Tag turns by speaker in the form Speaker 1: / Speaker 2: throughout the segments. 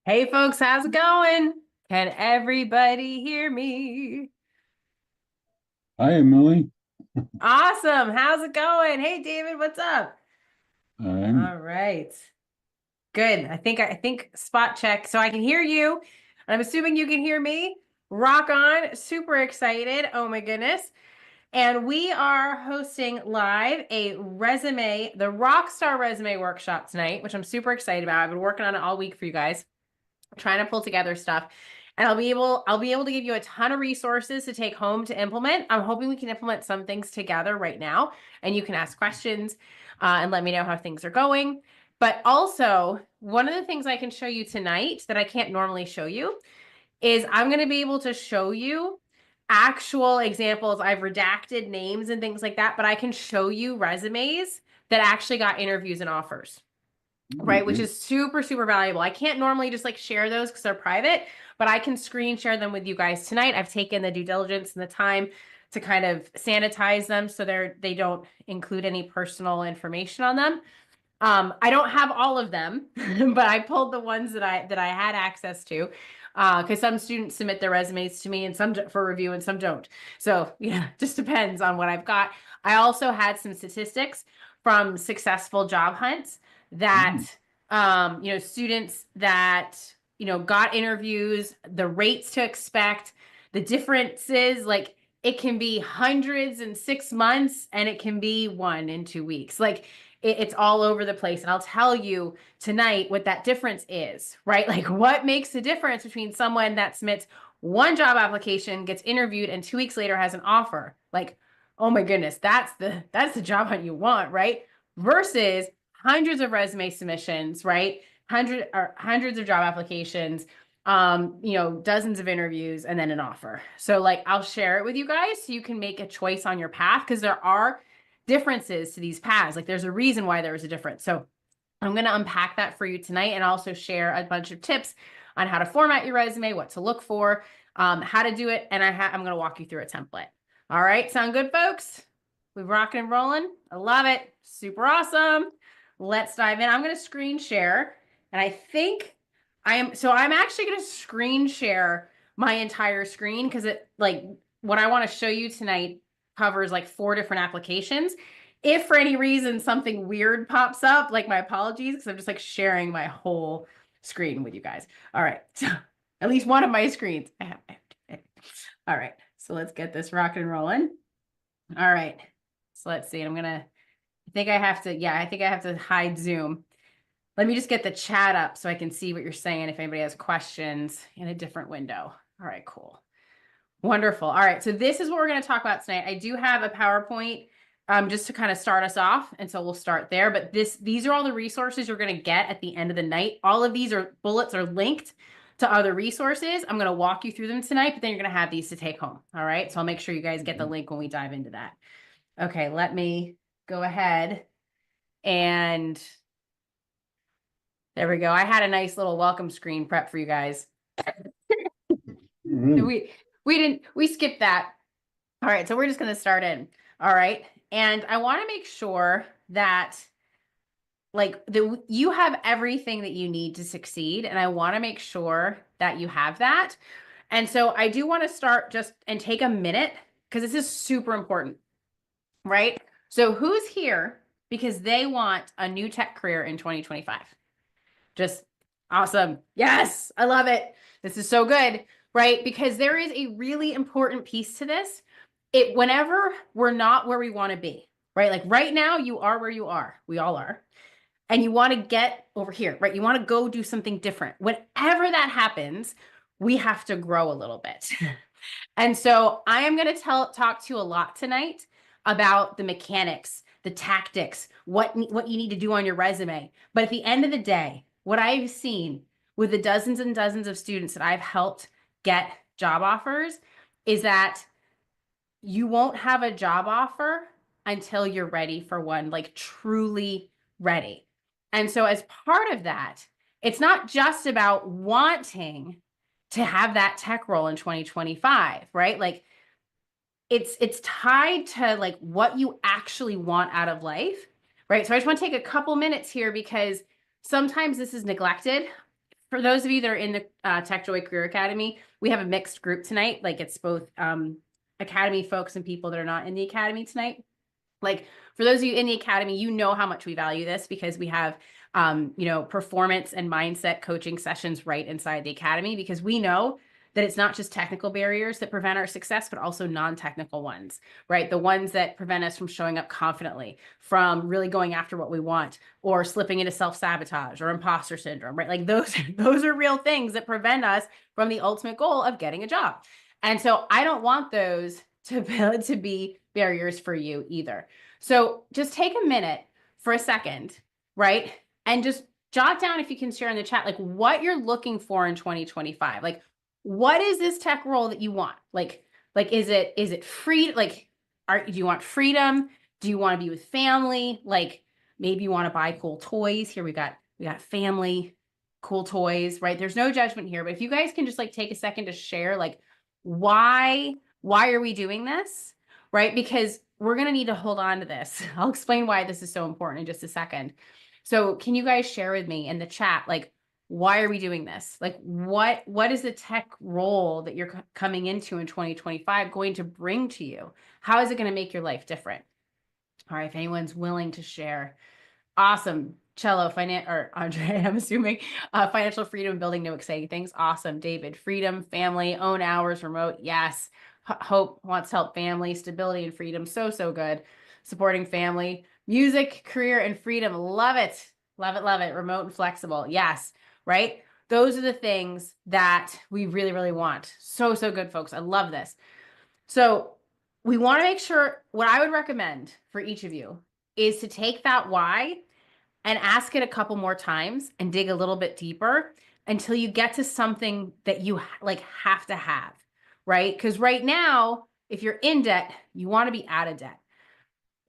Speaker 1: Hey folks, how's it going? Can everybody hear me?
Speaker 2: Hi, Emily.
Speaker 1: Awesome. How's it going? Hey David, what's up?
Speaker 2: I'm
Speaker 1: All right. Good. I think spot check so I can hear you. I'm assuming you can hear me. Rock on. Super excited. Oh my goodness. And we are hosting live the Rockstar Resume workshop tonight, which I'm super excited about. I've been working on it all week for you guys, trying to pull together stuff. And I'll be able to give you a ton of resources to take home to implement. I'm hoping we can implement some things together right now, and you can ask questions and let me know how things are going. But also, one of the things I can show you tonight that I can't normally show you is I'm going to be able to show you actual examples. I've redacted names and things like that, but I can show you resumes that actually got interviews and offers, right? Which
Speaker 2: good.
Speaker 1: is super, super valuable. I can't normally just like share those because they're private, but I can screen share them with you guys tonight. I've taken the due diligence and the time to kind of sanitize them so they don't include any personal information on them. I don't have all of them, but I pulled the ones that I had access to. Because some students submit their resumes to me and some for review and some don't. So yeah, just depends on what I've got. I also had some statistics from successful job hunts that
Speaker 2: Mm,
Speaker 1: students that got interviews, the rates to expect, the differences, like it can be hundreds in 6 months and it can be one in 2 weeks. Like it's all over the place. And I'll tell you tonight what that difference is, right? Like what makes the difference between someone that submits one job application, gets interviewed, and 2 weeks later has an offer. Like, oh my goodness, that's the job hunt you want, right? Versus hundreds of resume submissions, right? Hundreds of job applications, dozens of interviews, and then an offer. So like I'll share it with you guys so you can make a choice on your path because there are differences to these paths. Like there's a reason why there was a difference. So I'm going to unpack that for you tonight and also share a bunch of tips on how to format your resume, what to look for, how to do it, and I'm going to walk you through a template. All right, sound good, folks? We're rocking and rolling. I love it. Super awesome. Let's dive in. I'm going to screen share, and I think I'm actually going to screen share my entire screen because it like what I want to show you tonight covers like 4 different applications. If for any reason something weird pops up, like my apologies, because I'm just like sharing my whole screen with you guys. All right. So at least one of my screens. All right. So let's get this rocking and rolling. All right. So let's see. I think I have to hide Zoom. Let me just get the chat up so I can see what you're saying if anybody has questions in a different window. All right, cool. Wonderful. All right. So this is what we're going to talk about tonight. I do have a PowerPoint just to kind of start us off. And so we'll start there. But these are all the resources you're going to get at the end of the night. All of these bullets are linked to other resources. I'm going to walk you through them tonight, but then you're going to have these to take home. All right. So I'll make sure you guys get the link when we dive into that. Okay. Let me go ahead and there we go. I had a nice little welcome screen prep for you guys.
Speaker 2: mm,
Speaker 1: We skipped that. All right, so we're just going to start in. All right. And I want to make sure that you have everything that you need to succeed, and I want to make sure that you have that. And so I do want to start just and take a minute because this is super important, right? So who's here because they want a new tech career in 2025? Just awesome. Yes, I love it. This is so good, right? Because there is a really important piece to this. Whenever we're not where we want to be, right? Like right now, you are where you are. We all are. And you want to get over here, right? You want to go do something different. Whenever that happens, we have to grow a little bit. And so I am going to talk to you a lot tonight about the mechanics, the tactics, what you need to do on your resume. But at the end of the day, what I've seen with the dozens and dozens of students that I've helped get job offers is that you won't have a job offer until you're ready for one, like truly ready. And so as part of that, it's not just about wanting to have that tech role in 2025, right? Like it's tied to like what you actually want out of life, right? So I just want to take a couple minutes here because sometimes this is neglected. for those of you that are in the Tech Joy Career Academy, we have a mixed group tonight. Like it's both Academy folks and people that are not in the Academy tonight. Like for those of you in the Academy, you know how much we value this because we have, performance and mindset coaching sessions right inside the Academy because we know that it's not just technical barriers that prevent our success, but also non-technical ones, right? The ones that prevent us from showing up confidently, from really going after what we want, or slipping into self-sabotage or imposter syndrome, right? Like those are real things that prevent us from the ultimate goal of getting a job. And so I don't want those to be barriers for you either. So just take a minute for a second, right? And just jot down if you can share in the chat, like what you're looking for in 2025. Like, what is this tech role that you want? Like, is it free? Like, do you want freedom? Do you want to be with family? Like, maybe you want to buy cool toys. Here we got family, cool toys, right? There's no judgment here, but if you guys can just like take a second to share, like, why are we doing this? Right? Because we're going to need to hold on to this. I'll explain why this is so important in just a second. So can you guys share with me in the chat, like, why are we doing this? Like, what is the tech role that you're coming into in 2025 going to bring to you? How is it going to make your life different? All right, if anyone's willing to share. Awesome. Cello, or Andre, I'm assuming, financial freedom, building new exciting things. Awesome. David, freedom, family, own hours, remote. Yes. Hope wants help, family, stability and freedom. So good. Supporting family, music, career, and freedom. Love it. Love it. Love it. Remote and flexible. Yes. Right. Those are the things that we really, really want. So good, folks. I love this. So we want to make sure what I would recommend for each of you is to take that why and ask it a couple more times and dig a little bit deeper until you get to something that you like have to have, right? Because right now, if you're in debt, you want to be out of debt.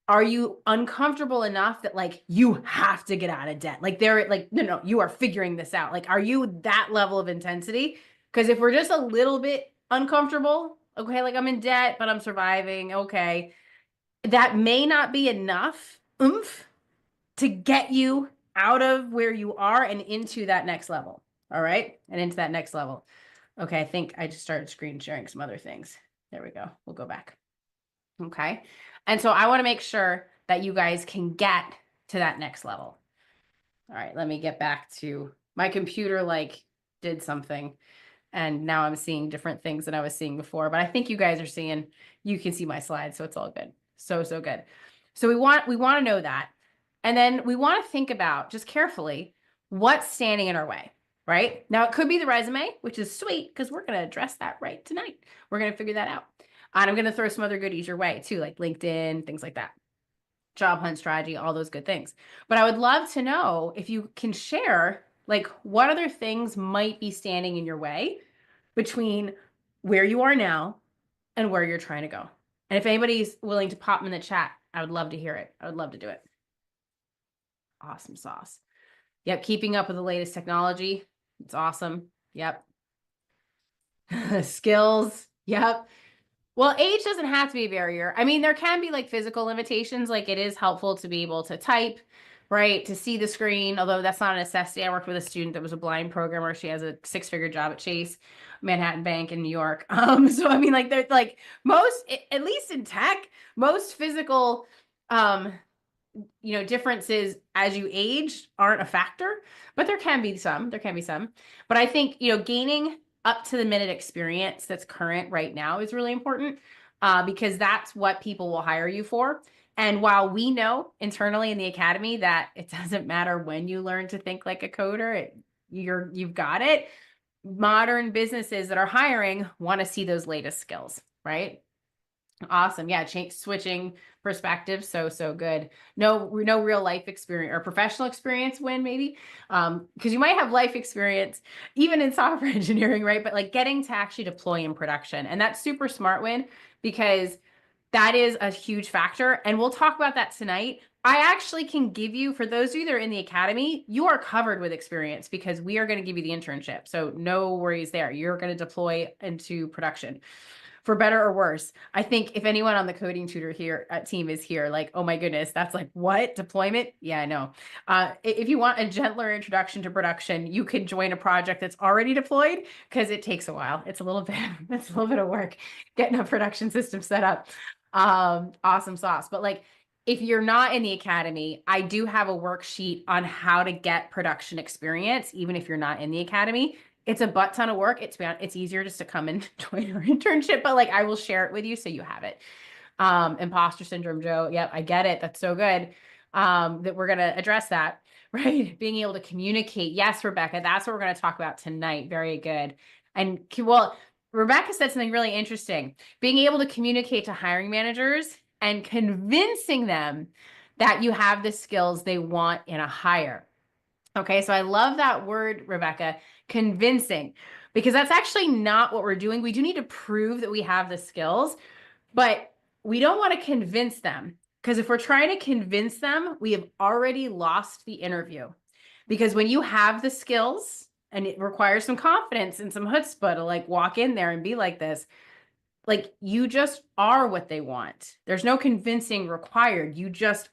Speaker 1: Are you uncomfortable enough that like you have to get out of debt? Like they're like, no, you are figuring this out. Like, are you that level of intensity? Because if we're just a little bit uncomfortable, okay, like I'm in debt, but I'm surviving, okay, that may not be enough oomph to get you out of where you are and into that next level. All right. And into that next level. Okay. I think I just started screen sharing some other things. There we go. We'll go back. Okay. And so I want to make sure that you guys can get to that next level. All right. Let me get back to my computer, like did something. And now I'm seeing different things than I was seeing before, but I think you guys are seeing, you can see my slides. So it's all good. So good. So we want to know that. And then we want to think about just carefully what's standing in our way, right? Now it could be the resume, which is sweet because we're going to address that right tonight. We're going to figure that out. And I'm going to throw some other goodies your way too, like LinkedIn, things like that. Job hunt strategy, all those good things. But I would love to know if you can share, like, what other things might be standing in your way between where you are now and where you're trying to go. And if anybody's willing to pop them in the chat, I would love to hear it. I would love to do it. Awesome sauce. Yep. Keeping up with the latest technology. It's awesome. Yep. Skills. Yep. Well, age doesn't have to be a barrier. I mean, there can be like physical limitations. Like it is helpful to be able to type, right? To see the screen, although that's not a necessity. I worked with a student that was a blind programmer. She has a 6-figure job at Chase Manhattan Bank in New York. So I mean, like there's like most, at least in tech, most physical, differences as you age aren't a factor, but there can be some. But I think, gaining up to the minute experience that's current right now is really important because that's what people will hire you for. And while we know internally in the academy that it doesn't matter when you learn to think like a coder, you've got it. Modern businesses that are hiring want to see those latest skills, right? Awesome. Yeah. Switching perspectives. So good. No real life experience or professional experience win maybe. Because you might have life experience even in software engineering, right? But like getting to actually deploy in production. And that's super smart win because that is a huge factor. And we'll talk about that tonight. I actually can give you, for those of you that are in the academy, you are covered with experience because we are going to give you the internship. So no worries there. You're going to deploy into production. for better or worse. I think if anyone on the coding tutor here team is here, like, oh my goodness, that's like what deployment? Yeah, I know. If you want a gentler introduction to production, you could join a project that's already deployed because it takes a while. It's a little bit, it's a little bit of work getting a production system set up. Awesome sauce. But like, if you're not in the academy, I do have a worksheet on how to get production experience, even if you're not in the academy. It's a butt ton of work. It's easier just to come and join our internship, but like I will share it with you so you have it. Imposter syndrome, Joe. Yep, I get it. That's so good. That we're gonna address that, right? Being able to communicate. Yes, Rebecca, that's what we're gonna talk about tonight. Very good. And well, Rebecca said something really interesting. Being able to communicate to hiring managers and convincing them that you have the skills they want in a hire. Okay, so I love that word, Rebecca, convincing, because that's actually not what we're doing. We do need to prove that we have the skills, but we don't want to convince them, because if we're trying to convince them, we have already lost the interview. Because when you have the skills, and it requires some confidence and some chutzpah to like walk in there and be like this, like you just are what they want. There's no convincing required. You just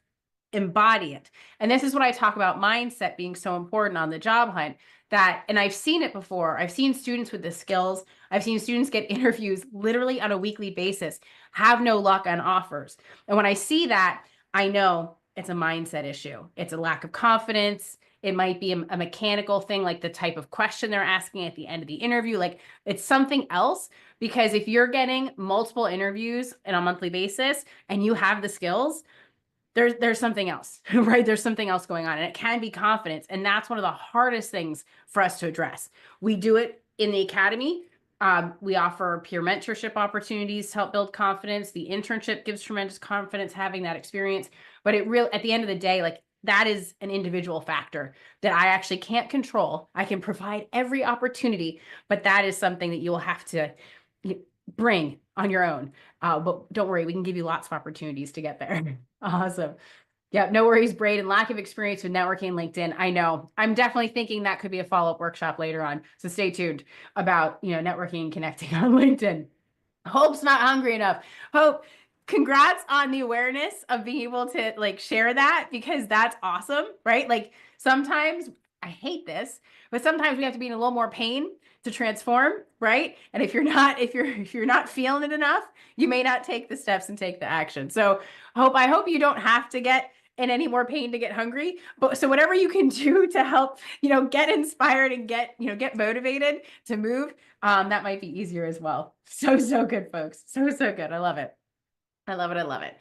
Speaker 1: embody it. And this is what I talk about mindset being so important on the job hunt. That, and I've seen it before. I've seen students with the skills. I've seen students get interviews literally on a weekly basis, have no luck on offers. And when I see that, I know it's a mindset issue. It's a lack of confidence. It might be a mechanical thing, like the type of question they're asking at the end of the interview. Like it's something else. Because if you're getting multiple interviews on a monthly basis and you have the skills, there's something else, right? There's something else going on, and it can be confidence. And that's one of the hardest things for us to address. We do it in the academy. We offer peer mentorship opportunities to help build confidence. The internship gives tremendous confidence having that experience. But at the end of the day, like that is an individual factor that I actually can't control. I can provide every opportunity, but that is something that you will have to bring on your own. But don't worry, we can give you lots of opportunities to get there. Awesome. Yeah, no worries, Braden. Lack of experience with networking LinkedIn. I know. I'm definitely thinking that could be a follow-up workshop later on. So stay tuned about, networking and connecting on LinkedIn. Hope's not hungry enough. Hope, congrats on the awareness of being able to like share that, because that's awesome, right? Like sometimes I hate this, but sometimes we have to be in a little more pain to transform, right? And if you're not feeling it enough, you may not take the steps and take the action. So I hope you don't have to get in any more pain to get hungry. But so whatever you can do to help, get inspired and get motivated to move, that might be easier as well. So good, folks. So good. I love it. I love it. I love it.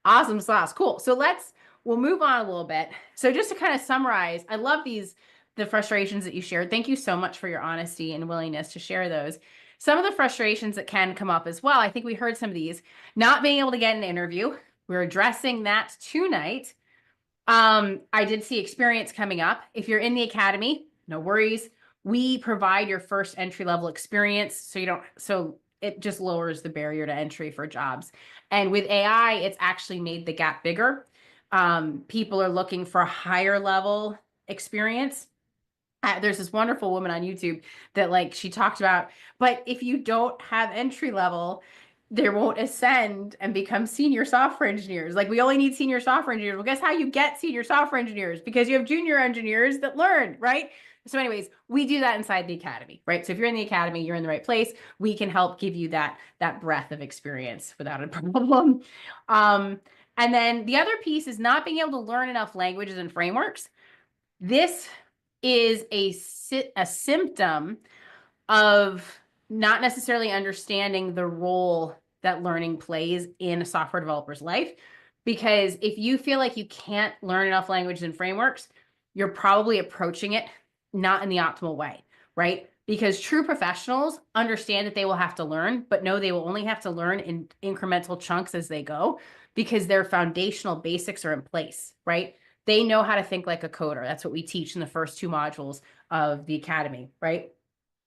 Speaker 1: Awesome sauce. Cool. So we'll move on a little bit. So just to kind of summarize, I love the frustrations that you shared. Thank you so much for your honesty and willingness to share those. Some of the frustrations that can come up as well, I think we heard some of these, not being able to get an interview. We're addressing that tonight. I did see experience coming up. If you're in the academy, no worries. We provide your first entry-level experience, so it just lowers the barrier to entry for jobs. And with AI, it's actually made the gap bigger. People are looking for a higher level experience. There's this wonderful woman on YouTube that she talked about, but if you don't have entry level, they won't ascend and become senior software engineers. Like we only need senior software engineers. Well, guess how you get senior software engineers? Because you have junior engineers that learn, right? So anyways, we do that inside the academy, right? So if you're in the academy, you're in the right place. We can help give you that breadth of experience without a problem. And then the other piece is not being able to learn enough languages and frameworks. This is a symptom of not necessarily understanding the role that learning plays in a software developer's life. Because if you feel like you can't learn enough languages and frameworks, you're probably approaching it not in the optimal way, right? Because true professionals understand that they will have to learn, but no, they will only have to learn in incremental chunks as they go, because their foundational basics are in place, right? They know how to think like a coder. That's what we teach in the first 2 modules of the academy, right?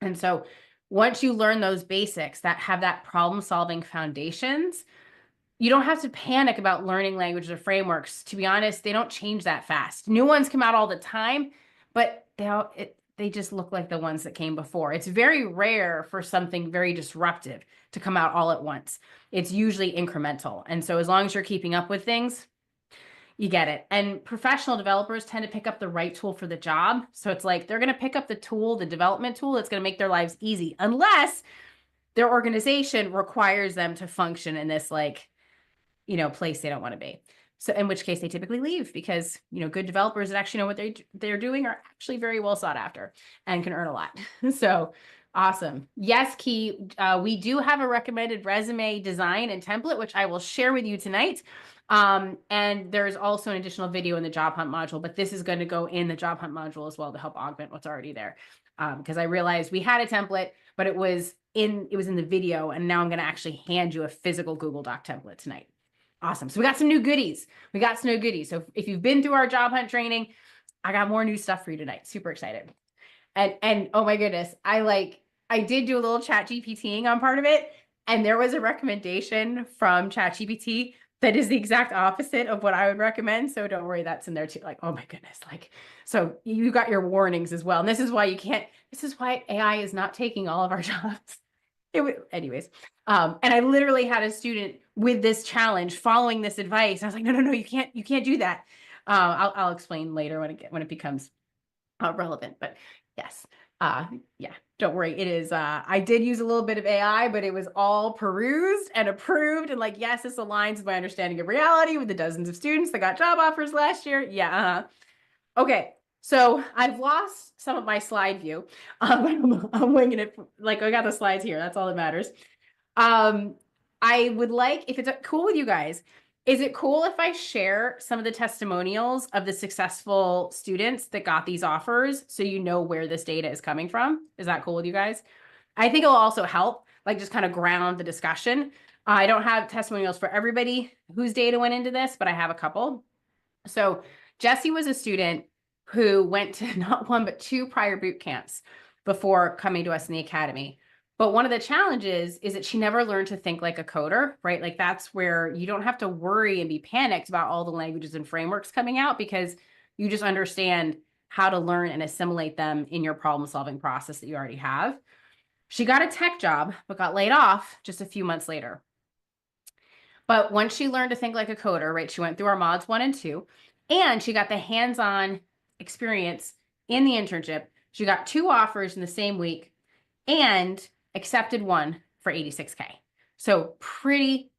Speaker 1: And so once you learn those basics that have that problem-solving foundations, you don't have to panic about learning languages or frameworks. To be honest, they don't change that fast. New ones come out all the time, but they just look like the ones that came before. It's very rare for something very disruptive to come out all at once. It's usually incremental. And so as long as you're keeping up with things, you get it. And professional developers tend to pick up the right tool for the job. So it's like they're going to pick up the tool, the development tool that's going to make their lives easy, unless their organization requires them to function in this like, place they don't want to be. So in which case they typically leave because, good developers that actually know what they're doing are actually very well sought after and can earn a lot. So awesome. Yes, Key, we do have a recommended resume design and template, which I will share with you tonight. And there's also an additional video in the job hunt module, but this is going to go in the job hunt module as well to help augment what's already there. Because I realized we had a template, but it was in the video, and now I'm going to actually hand you a physical Google Doc template tonight. Awesome. So we got some new goodies. So if you've been through our job hunt training, I got more new stuff for you tonight. Super excited. And oh my goodness, I did do a little chat GPTing on part of it. And there was a recommendation from chat GPT that is the exact opposite of what I would recommend. So don't worry, that's in there too. Like, oh my goodness. So you got your warnings as well. And this is why AI is not taking all of our jobs. Anyways. And I literally had a student with this challenge following this advice. I was like, no, you can't do that. I'll explain later when it becomes relevant, but yes. Yeah, don't worry. It is, I did use a little bit of AI, but it was all perused and approved. And yes, this aligns with my understanding of reality with the dozens of students that got job offers last year. Yeah. Okay. So I've lost some of my slide view. I'm winging it. I got the slides here. That's all that matters. I would like, if it's cool with you guys, is it cool if I share some of the testimonials of the successful students that got these offers so you know where this data is coming from? Is that cool with you guys? I think it'll also help, just kind of ground the discussion. I don't have testimonials for everybody whose data went into this, but I have a couple. So Jessie was a student who went to not one, but two prior boot camps before coming to us in the academy. But one of the challenges is that she never learned to think like a coder, right? That's where you don't have to worry and be panicked about all the languages and frameworks coming out because you just understand how to learn and assimilate them in your problem-solving process that you already have. She got a tech job, but got laid off just a few months later. But once she learned to think like a coder, right, she went through our mods 1 and 2, and she got the hands-on experience in the internship. She got 2 offers in the same week and accepted one for $86K. So pretty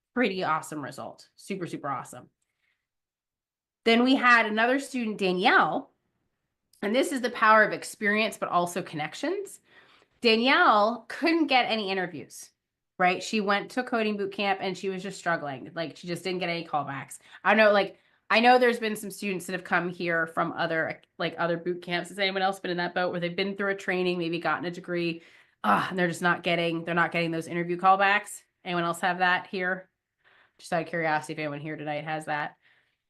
Speaker 1: awesome result. Super awesome. Then we had another student, Danielle, and this is the power of experience, but also connections. Danielle couldn't get any interviews, right? She went to a coding boot camp and she was just struggling. She just didn't get any callbacks. I know there's been some students that have come here from other boot camps. Has anyone else been in that boat where they've been through a training, maybe gotten a degree, and they're not getting those interview callbacks? Anyone else have that here? Just out of curiosity, if anyone here tonight has that.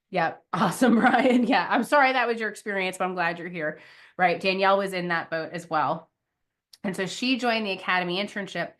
Speaker 1: Yeah, awesome, Brian. Yeah, I'm sorry that was your experience, but I'm glad you're here. Right, Danielle was in that boat as well. And so she joined the academy internship,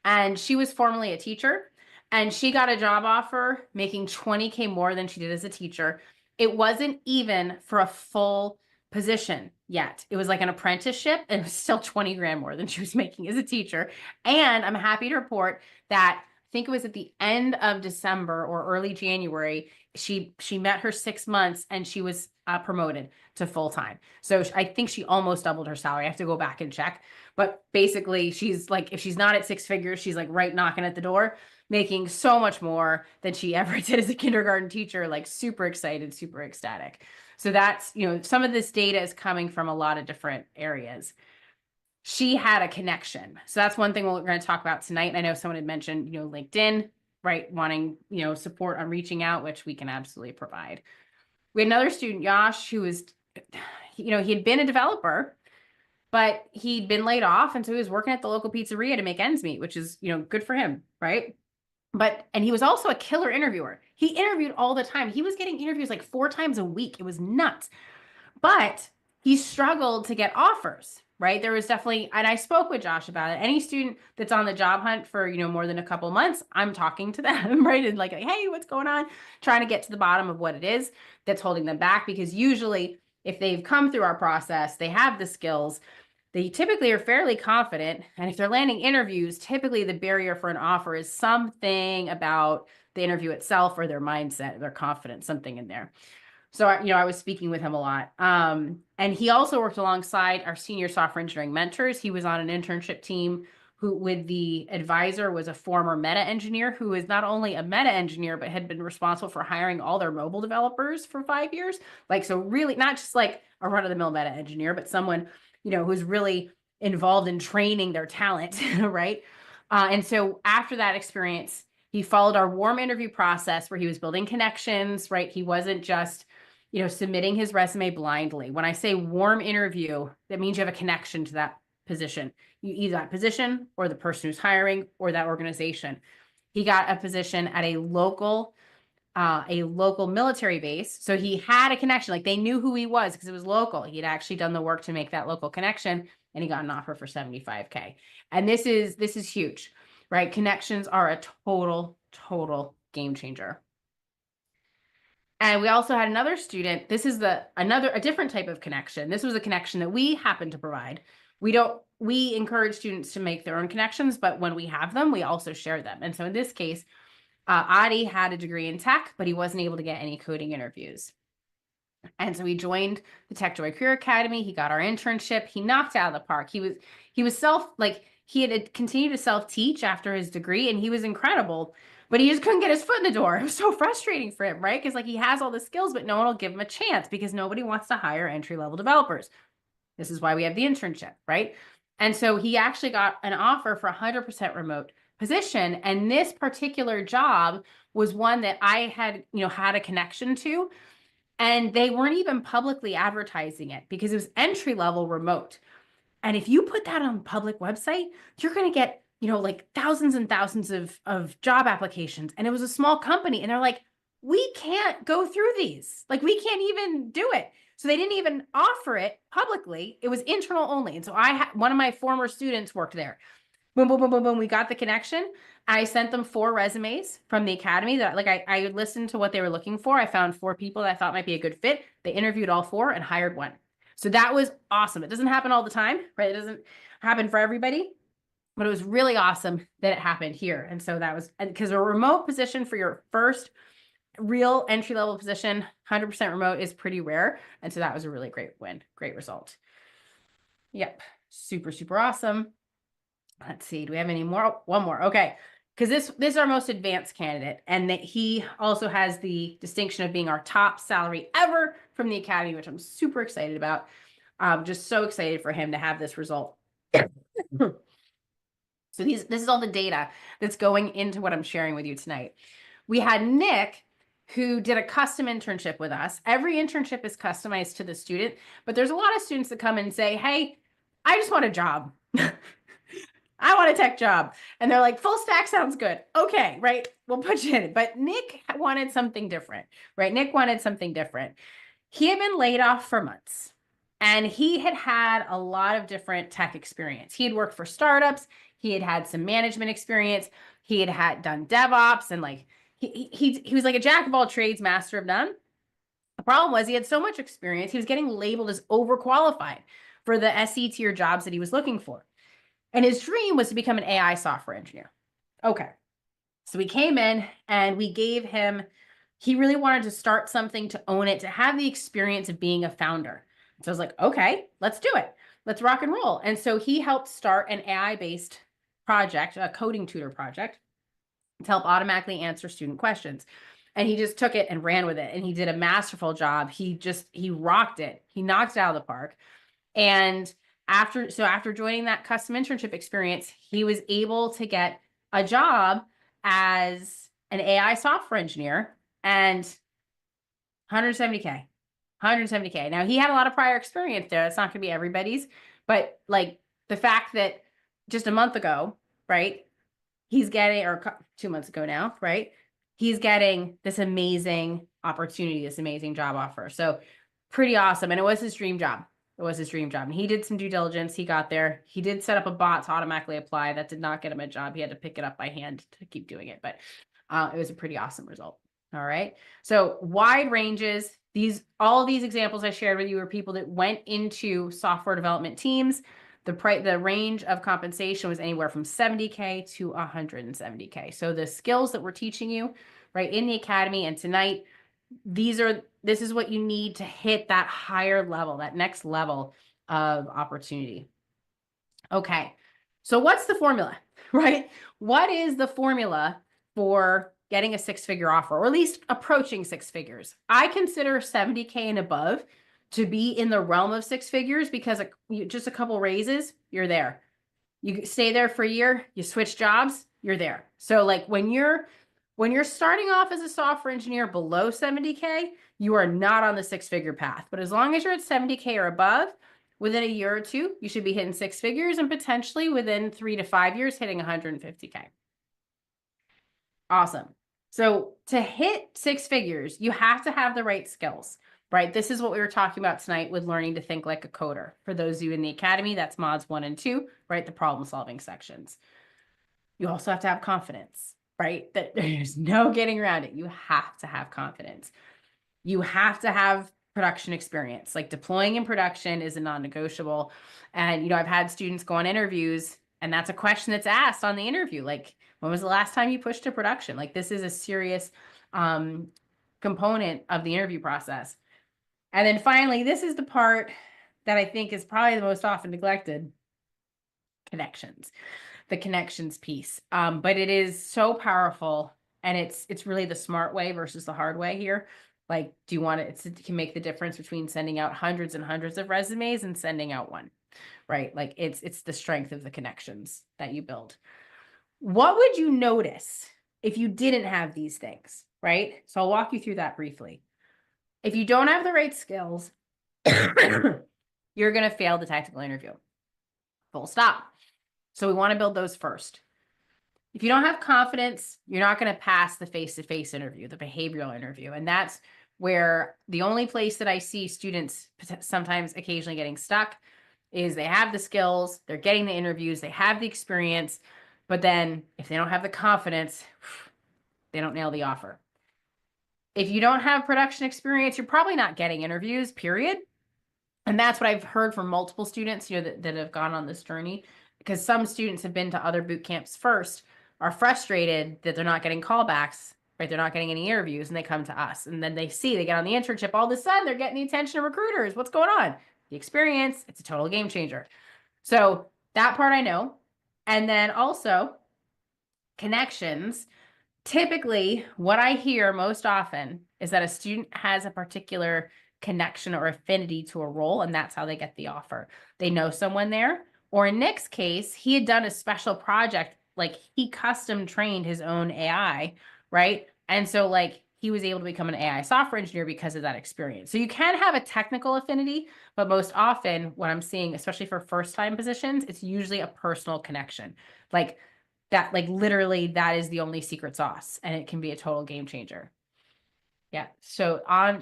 Speaker 1: and she was formerly a teacher, and she got a job offer making $20K more than she did as a teacher. It wasn't even for a full position yet. It was like an apprenticeship, and it was still 20 grand more than she was making as a teacher. And I'm happy to report that I think it was at the end of December or early January, she met her 6 months and she was promoted to full-time. So I think she almost doubled her salary. I have to go back and check. But basically, she's if she's not at 6 figures, she's right knocking at the door, making so much more than she ever did as a kindergarten teacher, super excited, super ecstatic. So that's, some of this data is coming from a lot of different areas. She had a connection. So that's one thing we're going to talk about tonight. And I know someone had mentioned, LinkedIn, right? Wanting, support on reaching out, which we can absolutely provide. We had another student, Yash, who was, he had been a developer, but he'd been laid off. And so he was working at the local pizzeria to make ends meet, which is, good for him, right? And he was also a killer interviewer. He interviewed all the time. He was getting interviews 4 times a week. It was nuts. But he struggled to get offers, right? There was definitely, and I spoke with Josh about it. Any student that's on the job hunt for, more than a couple months, I'm talking to them, right? And hey, what's going on? Trying to get to the bottom of what it is that's holding them back. Because usually if they've come through our process, they have the skills, They typically are fairly confident. And if they're landing interviews, typically the barrier for an offer is something about the interview itself or their mindset, their confidence, something in there. So, I was speaking with him a lot. And he also worked alongside our senior software engineering mentors. He was on an internship team who, with the advisor, was a former meta engineer who is not only a meta engineer, but had been responsible for hiring all their mobile developers for 5 years. Like, so really not just like a run of the mill meta engineer, but someone, who's really involved in training their talent, right? And so after that experience, he followed our warm interview process where he was building connections, right? He wasn't just submitting his resume blindly. When I say warm interview, that means you have a connection to that position. You either that position or the person who's hiring or that organization. He got a position at a local military base. So he had a connection. Like they knew who he was because it was local. He'd actually done the work to make that local connection and he got an offer for 75K. And this is huge, right? Connections are a total game changer. And we also had another student. This is a different type of connection. This was a connection that we happen to provide. We encourage students to make their own connections, but when we have them, we also share them. And so in this case, Adi had a degree in tech, but he wasn't able to get any coding interviews. And so he joined the Tech Joy Career Academy. He got our internship. He knocked it out of the park. He was he had continued to self-teach after his degree, and he was incredible. But he just couldn't get his foot in the door. It was so frustrating for him, right? Because he has all the skills, but no one will give him a chance because nobody wants to hire entry-level developers. This is why we have the internship, right? And so he actually got an offer for 100% remote position. And this particular job was one that I had a connection to. And they weren't even publicly advertising it because it was entry level remote. And if you put that on a public website, you're going to get, thousands and thousands of job applications. And it was a small company. And they're like, we can't go through these. Like, we can't even do it. So they didn't even offer it publicly. It was internal only. And so one of my former students worked there. Boom, boom, boom, boom, boom. We got the connection. I sent them 4 resumes from the academy that I listened to what they were looking for. I found 4 people that I thought might be a good fit. They interviewed all 4 and hired 1. So that was awesome. It doesn't happen all the time, right? It doesn't happen for everybody, but it was really awesome that it happened here. And so that was because a remote position for your first real entry level position, 100% remote is pretty rare. And so that was a really great win, great result. Yep. Super, super awesome. Let's see. Do we have any more? One more. Okay. Because this is our most advanced candidate. And that he also has the distinction of being our top salary ever from the academy, which I'm super excited about. Just so excited for him to have this result. So this is all the data that's going into what I'm sharing with you tonight. We had Nick, who did a custom internship with us. Every internship is customized to the student, but there's a lot of students that come and say, hey, I just want a job. I want a tech job. And they're like, full stack sounds good. Okay, right? We'll put you in. But Nick wanted something different, right? Nick wanted something different. He had been laid off for months and he had had a lot of different tech experience. He had worked for startups. He had had some management experience. He had done DevOps and he was like a jack of all trades, master of none. The problem was he had so much experience. He was getting labeled as overqualified for the SE tier jobs that he was looking for. And his dream was to become an AI software engineer. Okay. So we came in and we gave him, he really wanted to start something, to own it, to have the experience of being a founder. So I was like, okay, let's do it. Let's rock and roll. And so he helped start an AI-based project, a coding tutor project, to help automatically answer student questions. And he just took it and ran with it. And he did a masterful job. He rocked it. He knocked it out of the park. And after joining that custom internship experience, he was able to get a job as an AI software engineer and 170K. Now he had a lot of prior experience there. It's not going to be everybody's, but the fact that just a month ago, right, he's getting, or 2 months ago now, right, he's getting this amazing opportunity, this amazing job offer. So pretty awesome. And it was his dream job. And he did some due diligence. He got there. He did set up a bot to automatically apply. That did not get him a job. He had to pick it up by hand to keep doing it. But it was a pretty awesome result. All right. So wide ranges. All of these examples I shared with you are people that went into software development teams The range of compensation was anywhere from 70K to 170K. So the skills that we're teaching you, right, in the academy and tonight, this is what you need to hit that higher level, that next level of opportunity. Okay. So what's the formula, right? What is the formula for getting a six-figure offer, or at least approaching six figures? I consider 70K and above to be in the realm of six figures because just a couple raises, you're there. You stay there for a year, you switch jobs, you're there. So like when you're starting off as a software engineer below 70K, you are not on the six-figure path. But as long as you're at 70K or above, within a year or two, you should be hitting six figures, and potentially within 3 to 5 years, hitting 150K. Awesome. So to hit six figures, you have to have the right skills, right? This is what we were talking about tonight with learning to think like a coder. For those of you in the academy, that's mods 1 and 2, right? The problem solving sections. You also have to have confidence, right? That there's no getting around it. You have to have confidence. You have to have production experience. Like deploying in production is a non-negotiable. And, I've had students go on interviews, and that's a question that's asked on the interview. Like, when was the last time you pushed to production? Like, this is a serious component of the interview process. And then finally, this is the part that I think is probably the most often neglected: connections. The connections piece. But it is so powerful, and it's really the smart way versus the hard way here. Like, do you want it can make the difference between sending out hundreds and hundreds of resumes and sending out one, right? Like it's the strength of the connections that you build. What would you notice if you didn't have these things, right? So I'll walk you through that briefly. If you don't have the right skills, you're going to fail the technical interview. Full stop. So we want to build those first. If you don't have confidence, you're not going to pass the face-to-face interview, the behavioral interview. And that's where the only place that I see students sometimes occasionally getting stuck is they have the skills, they're getting the interviews, they have the experience, but then if they don't have the confidence, they don't nail the offer. If you don't have production experience, you're probably not getting interviews, period. And that's what I've heard from multiple students, that have gone on this journey, because some students have been to other boot camps first, are frustrated that they're not getting callbacks, right? They're not getting any interviews, and they come to us. And then they get on the internship, all of a sudden they're getting the attention of recruiters. What's going on? The experience, it's a total game changer. So that part I know. And then also connections. Typically, what I hear most often is that a student has a particular connection or affinity to a role, and that's how they get the offer. They know someone there, or in Nick's case, he had done a special project, like he custom trained his own AI, right? And so like he was able to become an AI software engineer because of that experience. So you can have a technical affinity, but most often what I'm seeing, especially for first-time positions, it's usually a personal connection. Like that, like literally that is the only secret sauce, and it can be a total game changer. Yeah. So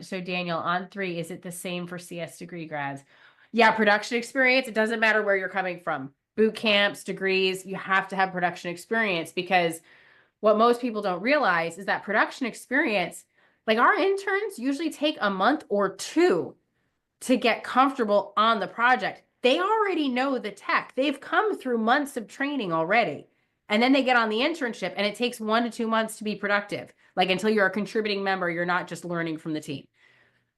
Speaker 1: Daniel, on 3, is it the same for CS degree grads? Yeah, production experience. It doesn't matter where you're coming from. Boot camps, degrees, you have to have production experience, because what most people don't realize is that production experience, like our interns usually take a month or 2 to get comfortable on the project. They already know the tech. They've come through months of training already. And then they get on the internship, and it takes 1 to 2 months to be productive. Like until you're a contributing member, you're not just learning from the team,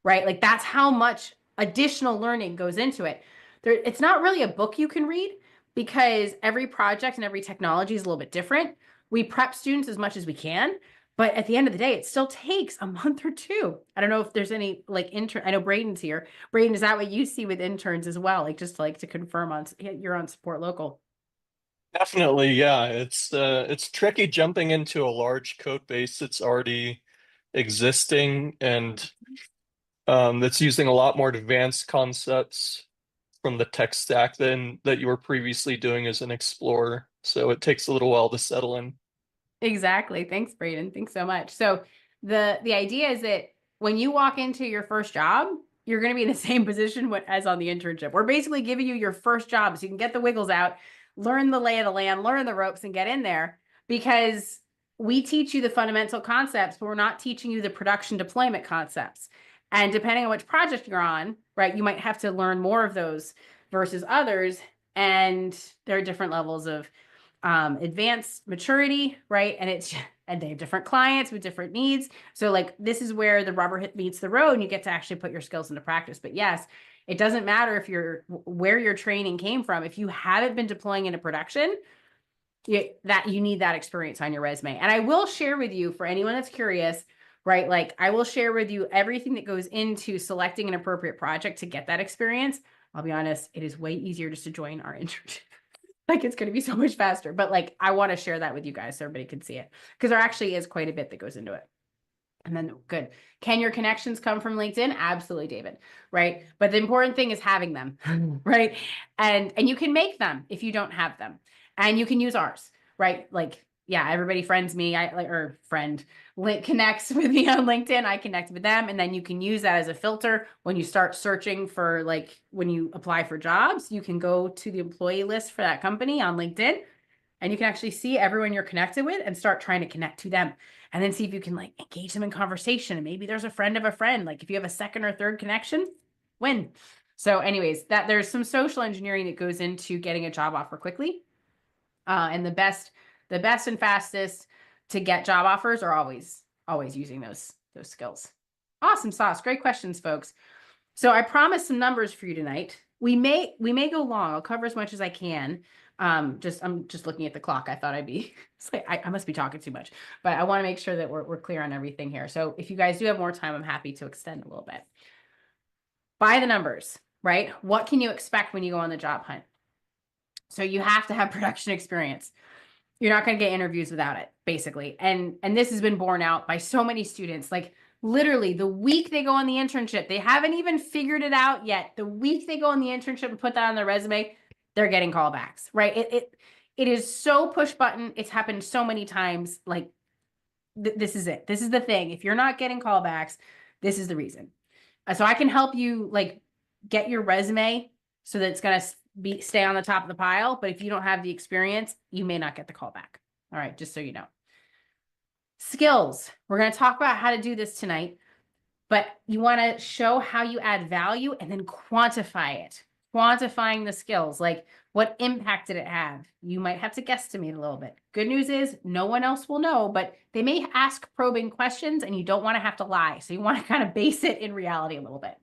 Speaker 1: right? Like that's how much additional learning goes into it. It's not really a book you can read, because every project and every technology is a little bit different. We prep students as much as we can, but at the end of the day, it still takes a month or 2. I don't know if there's any like intern. I know Braden's here. Braden, is that what you see with interns as well? Like just like to confirm you're on support local.
Speaker 3: Definitely, yeah. It's tricky jumping into a large code base that's already existing and that's using a lot more advanced concepts from the tech stack than that you were previously doing as an explorer. So it takes a little while to settle in.
Speaker 1: Exactly. Thanks, Braden. Thanks so much. So the idea is that when you walk into your first job, you're going to be in the same position as on the internship. We're basically giving you your first job so you can get the wiggles out, learn the lay of the land, learn the ropes, and get in there, because we teach you the fundamental concepts, but we're not teaching you the production deployment concepts. And depending on which project you're on, right, you might have to learn more of those versus others. and there are different levels of advanced maturity, right? And they have different clients with different needs. So like this is where the rubber meets the road and you get to actually put your skills into practice. But yes, it doesn't matter if you're where your training came from. If you haven't been deploying into production, you need that experience on your resume. And I will share with you, for anyone that's curious, right? Like I will share with you everything that goes into selecting an appropriate project to get that experience. I'll be honest, it is way easier just to join our internship. Like it's going to be so much faster, but like I want to share that with you guys so everybody can see it, because there actually is quite a bit that goes into it. And then good. Can your connections come from LinkedIn? Absolutely, David. Right. But the important thing is having them. Right. And you can make them if you don't have them. And you can use ours. Right. Like, yeah, everybody friends me. Connects with me on LinkedIn. I connect with them. And then you can use that as a filter when you start searching for, like, when you apply for jobs, you can go to the employee list for that company on LinkedIn. And you can actually see everyone you're connected with and start trying to connect to them. And then see if you can like engage them in conversation. And maybe there's a friend of a friend. Like if you have a second or third connection, win. So anyways, that there's some social engineering that goes into getting a job offer quickly. And the best and fastest to get job offers are always using those skills. Awesome sauce. Great questions, folks. So I promised some numbers for you tonight. We may go long. I'll cover as much as I can. I'm just looking at the clock. I thought it's like I must be talking too much, but I want to make sure that we're clear on everything here. So if you guys do have more time, I'm happy to extend a little bit. By the numbers, right? What can you expect when you go on the job hunt? So you have to have production experience. You're not going to get interviews without it, basically. And this has been borne out by so many students. Like literally the week they go on the internship, they haven't even figured it out yet. The week they go on the internship and put that on their resume, they're getting callbacks, right? It is so push button. It's happened so many times. Like this is it. This is the thing. If you're not getting callbacks, this is the reason. So I can help you like get your resume so that it's going to stay on the top of the pile. But if you don't have the experience, you may not get the callback. All right, just so you know. Skills. We're going to talk about how to do this tonight, but you want to show how you add value and then quantify it. Quantifying the skills, like what impact did it have? You might have to guesstimate a little bit. Good news is no one else will know, but they may ask probing questions and you don't want to have to lie. So you want to kind of base it in reality a little bit.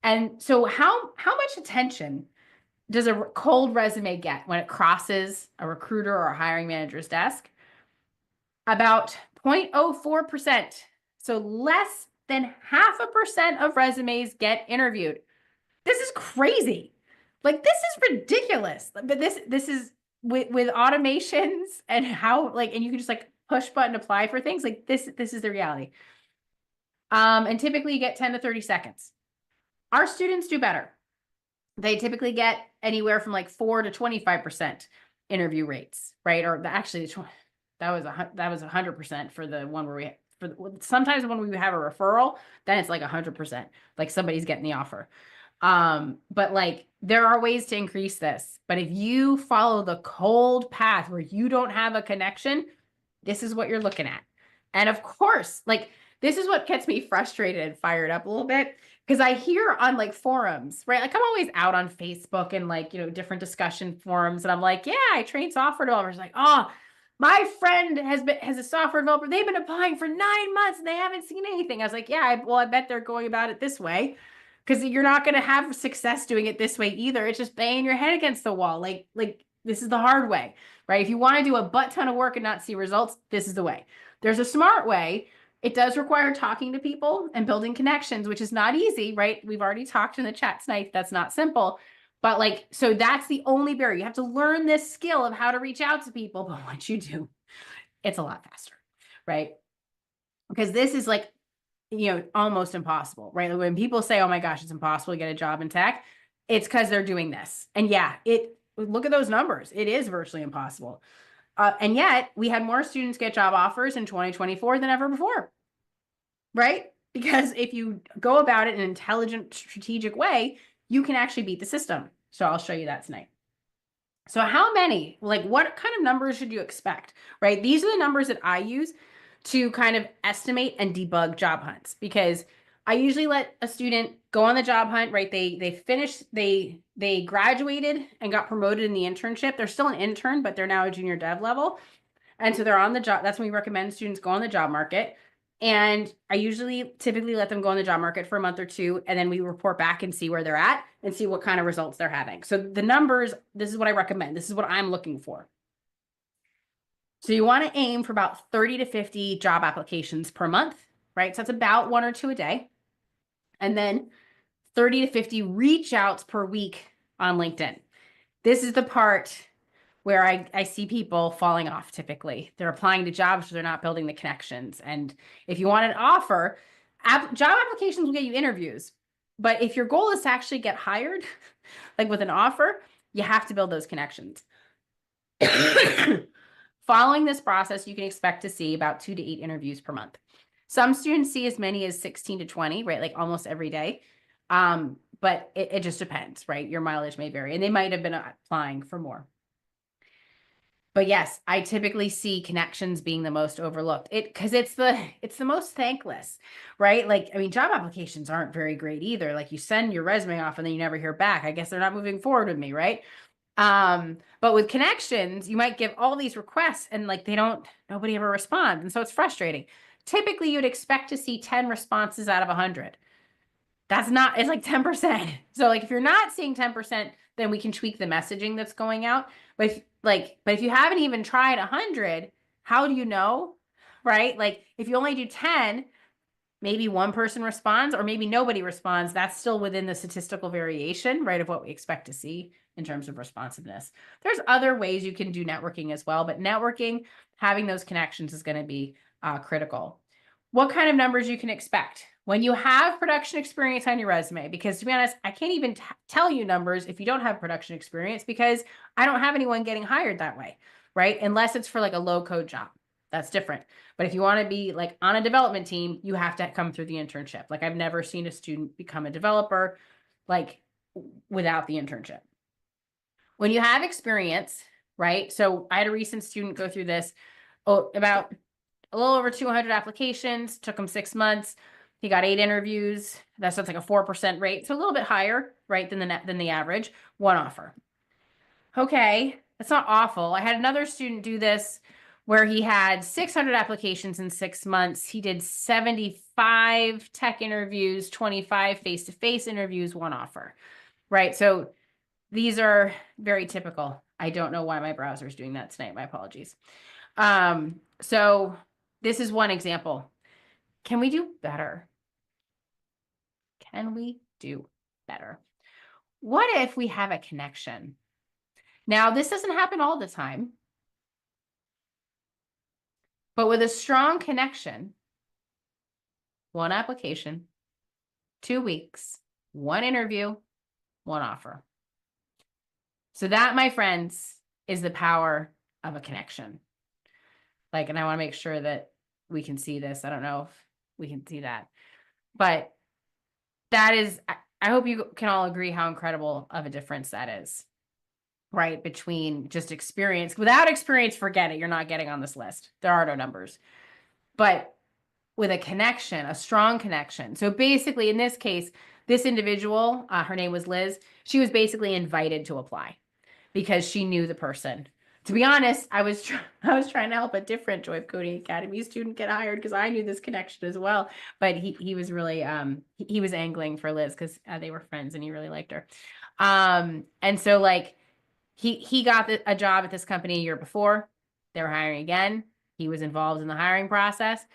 Speaker 1: And so how much attention does a cold resume get when it crosses a recruiter or a hiring manager's desk? About 0.04%. So less than 0.5% of resumes get interviewed. This is crazy. Like this is ridiculous. But this is with automations and how like, and you can just like push button apply for things like this is the reality. And typically you get 10 to 30 seconds. Our students do better. They typically get anywhere from like 4 to 25% interview rates, right? Or actually that was 100% for the one where sometimes when we have a referral, then it's like 100%, like somebody's getting the offer. But like there are ways to increase this, but if you follow the cold path where you don't have a connection, this is what you're looking at. And of course, like this is what gets me frustrated and fired up a little bit because I hear on like forums, right? Like I'm always out on Facebook and like, different discussion forums. And I'm like, yeah, I train software developers. Like, oh, my friend has a software developer. They've been applying for 9 months and they haven't seen anything. I was like, yeah, I bet they're going about it this way. Because you're not going to have success doing it this way either. It's just banging your head against the wall. Like this is the hard way, right? If you want to do a butt ton of work and not see results, this is the way. There's a smart way. It does require talking to people and building connections, which is not easy, right? We've already talked in the chat tonight. That's not simple. But like, so that's the only barrier. You have to learn this skill of how to reach out to people. But once you do, it's a lot faster, right? Because this is like, almost impossible, right? Like when people say, oh my gosh, it's impossible to get a job in tech, it's because they're doing this. And yeah, look at those numbers. It is virtually impossible. And yet we had more students get job offers in 2024 than ever before, right? Because if you go about it in an intelligent, strategic way, you can actually beat the system. So I'll show you that tonight. So how many, like what kind of numbers should you expect, right? These are the numbers that I use to kind of estimate and debug job hunts because I usually let a student go on the job hunt, right? They graduated and got promoted in the internship. They're still an intern, but they're now a junior dev level. And so they're on the job. That's when we recommend students go on the job market. And I usually typically let them go on the job market for a month or two, and then we report back and see where they're at and see what kind of results they're having. So the numbers, this is what I recommend. This is what I'm looking for. So you want to aim for about 30 to 50 job applications per month, right? So that's about 1 or 2 a day. And then 30 to 50 reach outs per week on LinkedIn. This is the part where I see people falling off typically. They're applying to jobs, so they're not building the connections. And if you want an offer, job applications will get you interviews. But if your goal is to actually get hired, like with an offer, you have to build those connections. Following this process, you can expect to see about 2 to 8 interviews per month. Some students see as many as 16 to 20, right? Like almost every day. But it just depends, right? Your mileage may vary, and they might have been applying for more. But yes, I typically see connections being the most overlooked. Because it's the most thankless, right? Like, I mean, job applications aren't very great either. Like you send your resume off and then you never hear back. I guess they're not moving forward with me, right? But with connections, you might give all these requests and like nobody ever responds. And so it's frustrating. Typically, you'd expect to see 10 responses out of 100. It's like 10%. So like if you're not seeing 10%, then we can tweak the messaging that's going out. But if you haven't even tried 100, how do you know? Right? Like if you only do 10, maybe one person responds or maybe nobody responds. That's still within the statistical variation, right, of what we expect to see in terms of responsiveness. There's other ways you can do networking as well, but networking, having those connections is going to be critical. What kind of numbers you can expect when you have production experience on your resume? Because to be honest, I can't even tell you numbers if you don't have production experience because I don't have anyone getting hired that way, right? Unless it's for like a low code job. That's different. But if you want to be like on a development team, you have to come through the internship. Like I've never seen a student become a developer like without the internship. When you have experience, right? So I had a recent student go through this about a little over 200 applications, took him 6 months. He got 8 interviews. That's like a 4% rate. So a little bit higher, right, than the average. 1 offer. Okay, that's not awful. I had another student do this where he had 600 applications in 6 months. He did 75 tech interviews, 25 face-to-face interviews, 1 offer, right? So these are very typical. I don't know why my browser is doing that tonight. My apologies. So this is one example. Can we do better? Can we do better? What if we have a connection? Now, this doesn't happen all the time, but with a strong connection, 1 application, 2 weeks, 1 interview, 1 offer. So that, my friends, is the power of a connection. Like, and I want to make sure that we can see this. I don't know if we can see that, but that is, I hope you can all agree how incredible of a difference that is, right? Between just experience. Without experience, forget it. You're not getting on this list. There are no numbers. But with a connection, a strong connection. So basically, in this case, this individual, her name was Liz, she was basically invited to apply because she knew the person. To be honest, I was trying to help a different Joy of Coding Academy student get hired because I knew this connection as well. But he was really he was angling for Liz because they were friends and he really liked her. And so like he got a job at this company a year before. They were hiring again. He was involved in the hiring process.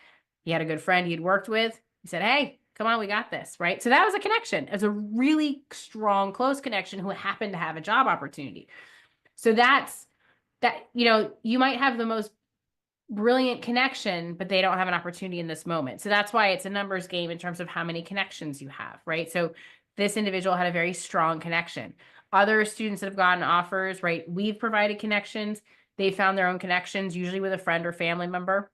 Speaker 1: He had a good friend he had worked with. He said, "Hey, come on, we got this," right? So that was a connection. It was a really strong, close connection who happened to have a job opportunity. So that's that, you might have the most brilliant connection, but they don't have an opportunity in this moment. So that's why it's a numbers game in terms of how many connections you have, right? So this individual had a very strong connection. Other students that have gotten offers, right? We've provided connections. They found their own connections, usually with a friend or family member,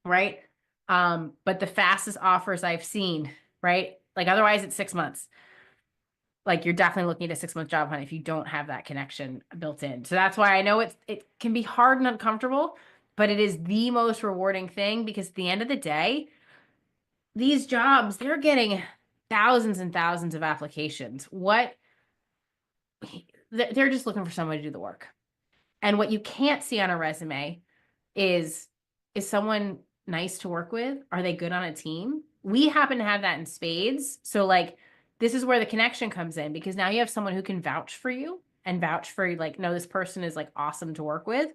Speaker 1: right? But the fastest offers I've seen, right? Like otherwise it's 6 months. Like you're definitely looking at a 6-month job hunt if you don't have that connection built in. So that's why I know it can be hard and uncomfortable, but it is the most rewarding thing because at the end of the day, these jobs, they're getting thousands and thousands of applications. They're just looking for somebody to do the work. And what you can't see on a resume is someone nice to work with? Are they good on a team? We happen to have that in spades. So like this is where the connection comes in, because now you have someone who can vouch for you and vouch for you, like, no, this person is like awesome to work with.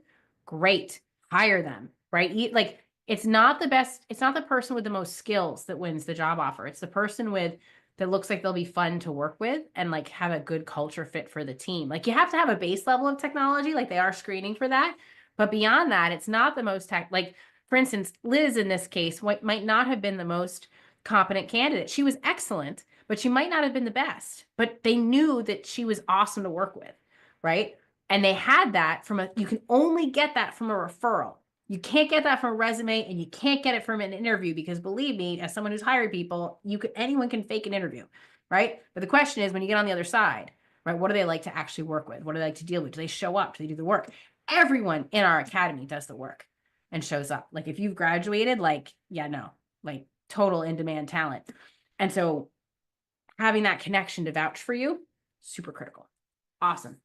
Speaker 1: Great. Hire them, right? Like it's not the person with the most skills that wins the job offer. It's the person with that looks like they'll be fun to work with and like have a good culture fit for the team. Like you have to have a base level of technology, like they are screening for that. But beyond that, it's not the most like, for instance, Liz in this case might not have been the most competent candidate. She was excellent, but she might not have been the best. But they knew that she was awesome to work with, right? And they had that you can only get that from a referral. You can't get that from a resume, and you can't get it from an interview, because believe me, as someone who's hired people, anyone can fake an interview, right? But the question is, when you get on the other side, right, what do they like to actually work with? What do they like to deal with? Do they show up? Do they do the work? Everyone in our academy does the work and shows up. Like if you've graduated, like, yeah, no, like total in-demand talent. And so having that connection to vouch for you, super critical. Awesome.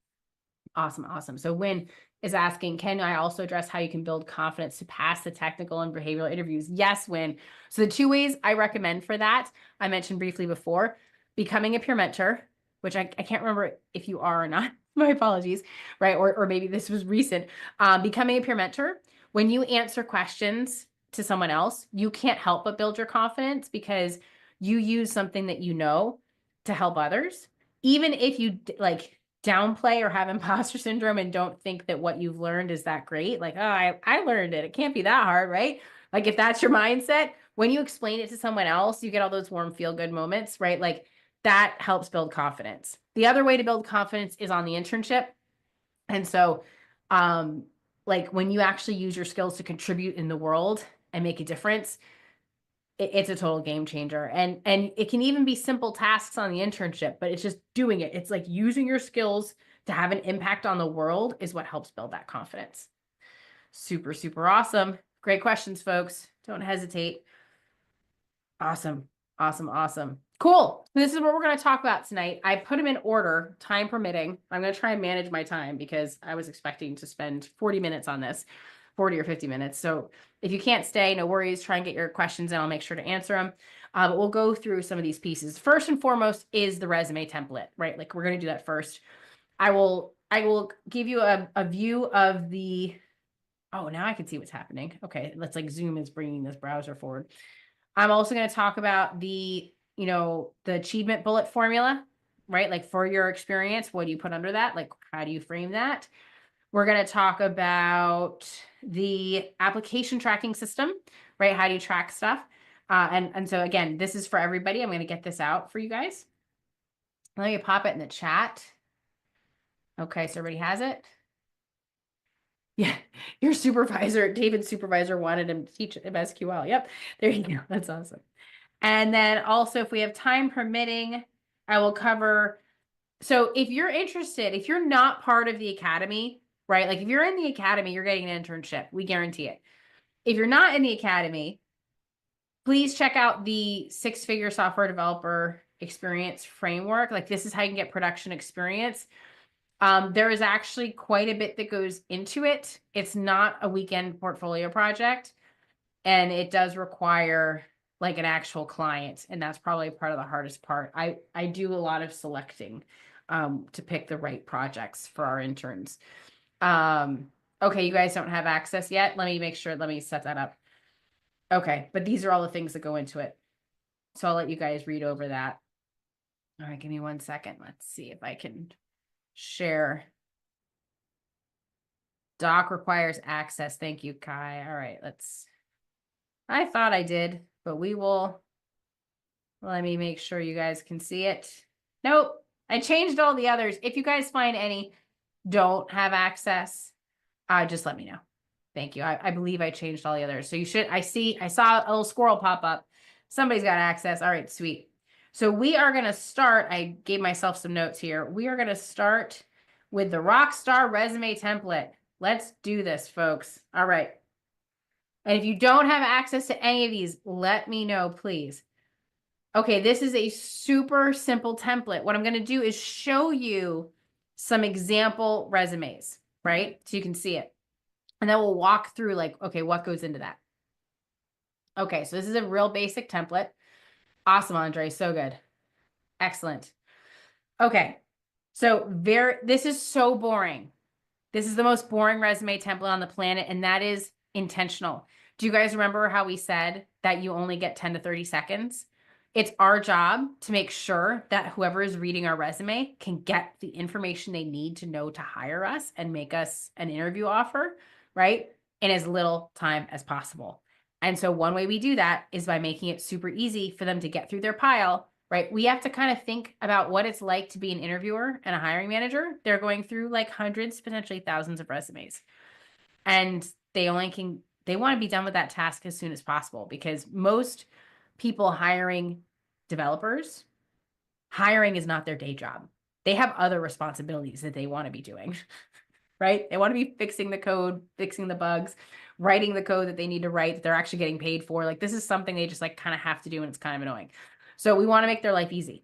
Speaker 1: Awesome. Awesome. So Wynn is asking, can I also address how you can build confidence to pass the technical and behavioral interviews? Yes, Wynn. So the 2 ways I recommend for that, I mentioned briefly before, becoming a peer mentor, which I can't remember if you are or not. My apologies, right? Or maybe this was recent. Becoming a peer mentor, when you answer questions to someone else, you can't help but build your confidence, because you use something that you know to help others. Even if you like downplay or have imposter syndrome and don't think that what you've learned is that great, like, oh, I learned it. It can't be that hard, right? Like if that's your mindset, when you explain it to someone else, you get all those warm feel good moments, right? Like that helps build confidence. The other way to build confidence is on the internship. And so, like when you actually use your skills to contribute in the world and make a difference, it's a total game changer. And it can even be simple tasks on the internship, but it's just doing it. It's like using your skills to have an impact on the world is what helps build that confidence. Super, super awesome. Great questions, folks. Don't hesitate. Awesome. Awesome. Awesome. Cool. This is what we're going to talk about tonight. I put them in order, time permitting. I'm going to try and manage my time because I was expecting to spend 40 minutes on this, 40 or 50 minutes. So if you can't stay, no worries. Try and get your questions and I'll make sure to answer them. But we'll go through some of these pieces. First and foremost is the resume template, right? Like we're going to do that first. I will give you a view of the, oh, now I can see what's happening. Okay. Let's like Zoom is bringing this browser forward. I'm also going to talk about the achievement bullet formula, right? Like for your experience, what do you put under that? Like, how do you frame that? We're going to talk about the application tracking system, right? How do you track stuff? And so again, this is for everybody. I'm going to get this out for you guys. Let me pop it in the chat. Okay, so everybody has it. Yeah, your supervisor, David's supervisor, wanted him to teach him SQL. Yep, there you go. That's awesome. And then also, if we have time permitting, I will cover. So if you're interested, if you're not part of the academy, right? Like if you're in the academy, you're getting an internship. We guarantee it. If you're not in the academy, please check out the 6-figure software developer experience framework. Like this is how you can get production experience. There is actually quite a bit that goes into it. It's not a weekend portfolio project, and it does require like an actual client, and that's probably part of the hardest part. I do a lot of selecting to pick the right projects for our interns. Okay, you guys don't have access yet. Let me set that up. Okay, but these are all the things that go into it. So I'll let you guys read over that. All right, give me 1 second. Let's see if I can share. Doc requires access. Thank you, Kai. All right, I thought I did, but let me make sure you guys can see it. Nope, I changed all the others. If you guys find any don't have access, just let me know. Thank you. I believe I changed all the others. So I saw a little squirrel pop up. Somebody's got access. All right, sweet. So we are going to start. I gave myself some notes here. We are going to start with the Rockstar Resume template. Let's do this, folks. All right. And if you don't have access to any of these, let me know, please. Okay, this is a super simple template. What I'm going to do is show you some example resumes, right? So you can see it. And then we'll walk through like, okay, what goes into that? Okay, so this is a real basic template. Awesome, Andre. So good. Excellent. Okay. So this is so boring. This is the most boring resume template on the planet, and that is intentional. Do you guys remember how we said that you only get 10 to 30 seconds? It's our job to make sure that whoever is reading our resume can get the information they need to know to hire us and make us an interview offer, right? In as little time as possible. And so one way we do that is by making it super easy for them to get through their pile, right? We have to kind of think about what it's like to be an interviewer and a hiring manager. They're going through like hundreds, potentially thousands of resumes. And they want to be done with that task as soon as possible, because most people hiring developers, hiring is not their day job. They have other responsibilities that they want to be doing, right? They want to be fixing the code, fixing the bugs, writing the code that they need to write that they're actually getting paid for. Like, this is something they just like kind of have to do, and it's kind of annoying. So we want to make their life easy.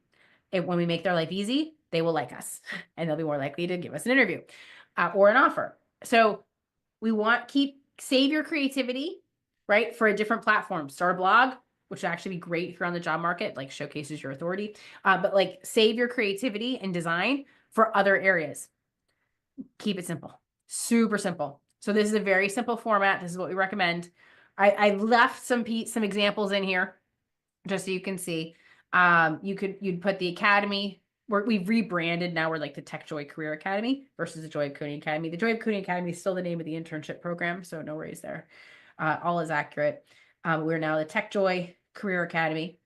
Speaker 1: When we make their life easy, they will like us and they'll be more likely to give us an interview or an offer. So we save your creativity, right? For a different platform. Start a blog, which would actually be great if you're on the job market, like showcases your authority. But like, save your creativity and design for other areas. Keep it simple, super simple. So this is a very simple format. This is what we recommend. I left some examples in here just so you can see. You'd put the academy. We've rebranded now. We're like the Tech Joy Career Academy versus the Joy of Coding Academy. The Joy of Coding Academy is still the name of the internship program, so no worries there. All is accurate. We're now the Tech Joy Career Academy.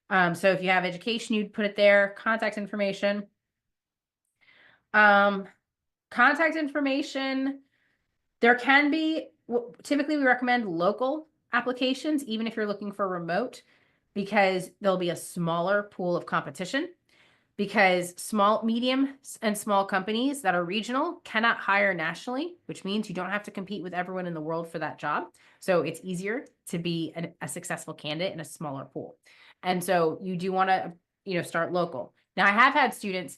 Speaker 1: So if you have education, you'd put it there. Contact information. Contact information. There can be, typically we recommend local applications, even if you're looking for remote, because there'll be a smaller pool of competition, because medium and small companies that are regional cannot hire nationally, which means you don't have to compete with everyone in the world for that job. So it's easier to be a successful candidate in a smaller pool. And so you do want to, start local. Now, I have had students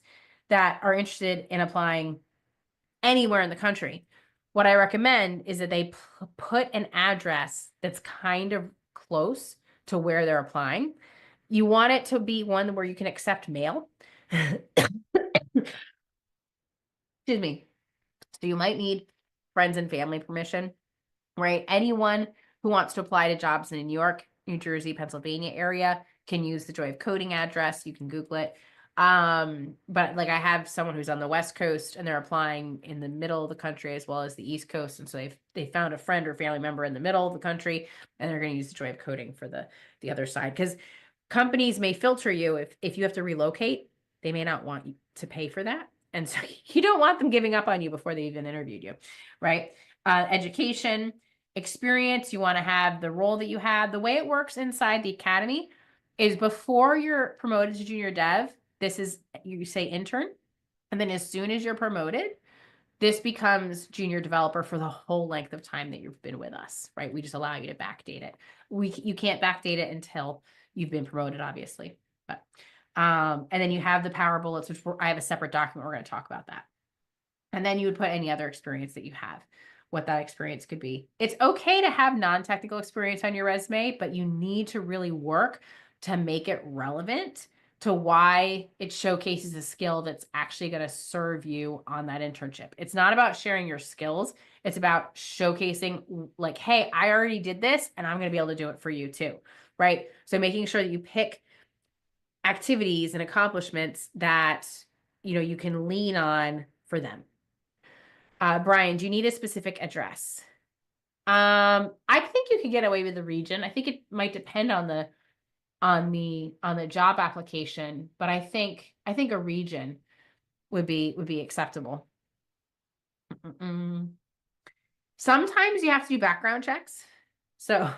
Speaker 1: that are interested in applying anywhere in the country. What I recommend is that they put an address that's kind of close to where they're applying. You want it to be one where you can accept mail. Excuse me. So you might need friends and family permission, right? Anyone who wants to apply to jobs in the New York, New Jersey, Pennsylvania area can use the Joy of Coding address. You can Google it. But like, I have someone who's on the West Coast and they're applying in the middle of the country as well as the East Coast. And so they found a friend or family member in the middle of the country, and they're going to use the Joy of Coding for the other side. Because companies may filter you if you have to relocate, they may not want you to pay for that. And so you don't want them giving up on you before they even interviewed you, right? Education, experience, you want to have the role that you had. The way it works inside the academy is before you're promoted to junior dev, you say intern. And then as soon as you're promoted, this becomes junior developer for the whole length of time that you've been with us, right? We just allow you to backdate it. You can't backdate it until you've been promoted, obviously. But and then you have the power bullets, which I have a separate document. We're going to talk about that. And then you would put any other experience that you have, what that experience could be. It's okay to have non-technical experience on your resume, but you need to really work to make it relevant to why it showcases a skill that's actually going to serve you on that internship. It's not about sharing your skills. It's about showcasing like, hey, I already did this and I'm going to be able to do it for you too, right? So making sure that you pick activities and accomplishments that, you can lean on for them. Brian, do you need a specific address? I think you could get away with the region. I think it might depend on the job application, but I think a region would be acceptable. Sometimes you have to do background checks. So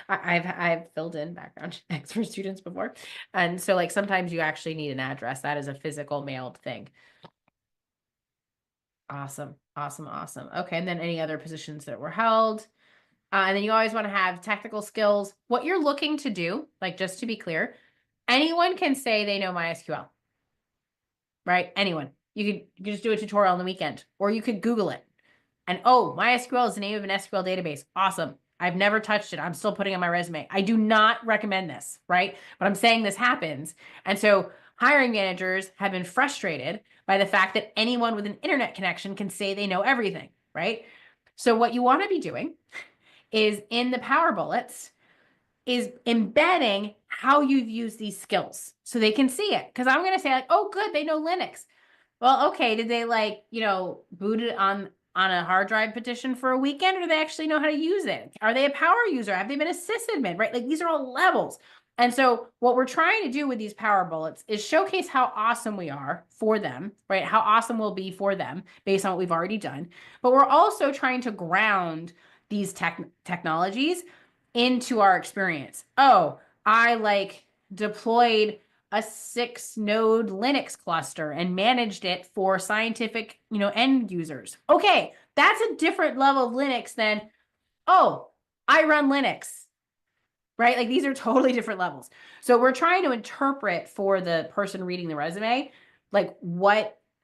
Speaker 1: I've filled in background checks for students before. And so like sometimes you actually need an address. That is a physical mailed thing. Awesome. Okay. And then any other positions that were held. And then you always want to have technical skills. What you're looking to do, like just to be clear, anyone can say they know MySQL, right? Anyone. You could just do a tutorial on the weekend, or you could Google it. And oh, MySQL is the name of an SQL database. Awesome. I've never touched it. I'm still putting it on my resume. I do not recommend this, right? But I'm saying this happens. And so hiring managers have been frustrated by the fact that anyone with an internet connection can say they know everything, right? So what you want to be doing is in the power bullets is embedding how you've used these skills so they can see it. Because I'm going to say like, oh, good, they know Linux. Well, okay, did they like, boot it on a hard drive partition for a weekend, or do they actually know how to use it? Are they a power user? Have they been a sysadmin, right? Like these are all levels. And so what we're trying to do with these power bullets is showcase how awesome we are for them, right? How awesome we'll be for them based on what we've already done. But we're also trying to ground these technologies into our experience. Oh, I like deployed a 6-node Linux cluster and managed it for scientific, end users. Okay, that's a different level of Linux than, oh, I run Linux, right? Like these are totally different levels. So we're trying to interpret for the person reading the resume, like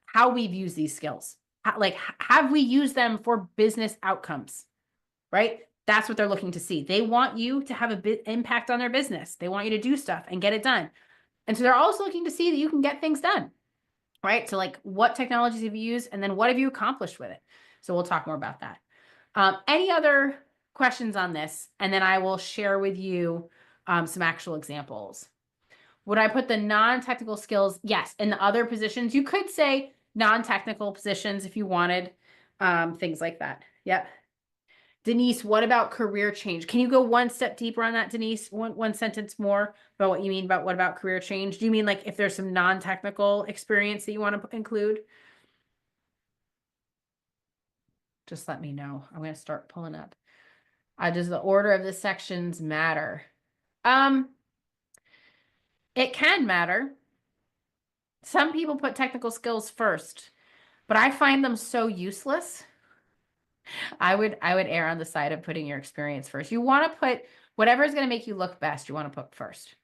Speaker 1: how we've used these skills. Have we used them for business outcomes, right? That's what they're looking to see. They want you to have a bit impact on their business. They want you to do stuff and get it done. And so they're also looking to see that you can get things done, right? So like what technologies have you used and then what have you accomplished with it? So we'll talk more about that. Any other questions on this? And then I will share with you some actual examples. Would I put the non-technical skills? Yes. In the other positions, you could say non-technical positions if you wanted, things like that. Yep. Denise, what about career change? Can you go one step deeper on that, Denise? One sentence more about what you mean about what about career change? Do you mean like if there's some non-technical experience that you want to include? Just let me know. I'm going to start pulling up. Does the order of the sections matter? It can matter. Some people put technical skills first, but I find them so useless. I would err on the side of putting your experience first. You want to put whatever is going to make you look best, you want to put first,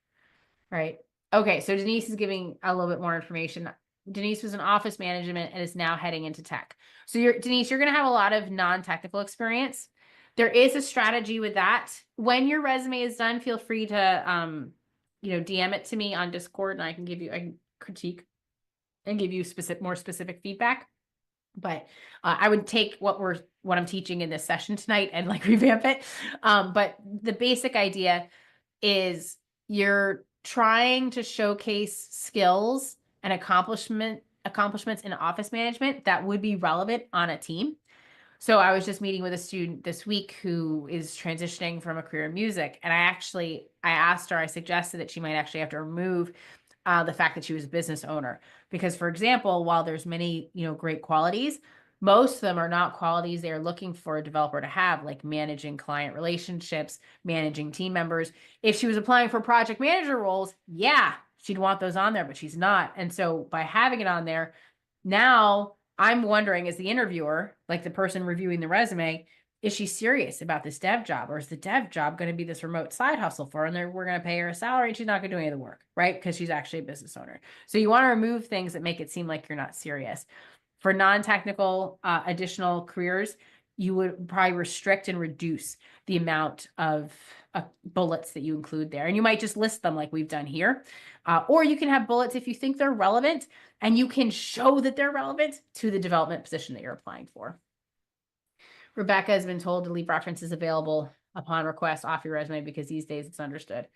Speaker 1: right? Okay, so Denise is giving a little bit more information. Denise was in office management and is now heading into tech. So Denise, you're going to have a lot of non-technical experience. There is a strategy with that. When your resume is done, feel free to DM it to me on Discord and I can critique and give you more specific feedback. But I would take what I'm teaching in this session tonight and like revamp it. But the basic idea is you're trying to showcase skills and accomplishments in office management that would be relevant on a team. So I was just meeting with a student this week who is transitioning from a career in music. And I suggested that she might actually have to remove the fact that she was a business owner. Because for example, while there's many, great qualities, most of them are not qualities they're looking for a developer to have, like managing client relationships, managing team members. If she was applying for project manager roles, yeah, she'd want those on there, but she's not. And so by having it on there, now I'm wondering as the interviewer, like the person reviewing the resume, is she serious about this dev job, or is the dev job going to be this remote side hustle for her and we're going to pay her a salary and she's not going to do any of the work, right? Because she's actually a business owner. So you want to remove things that make it seem like you're not serious. For non-technical additional careers, you would probably restrict and reduce the amount of bullets that you include there. And you might just list them like we've done here. Or you can have bullets if you think they're relevant and you can show that they're relevant to the development position that you're applying for. Rebecca has been told to leave references available upon request off your resume because these days it's understood.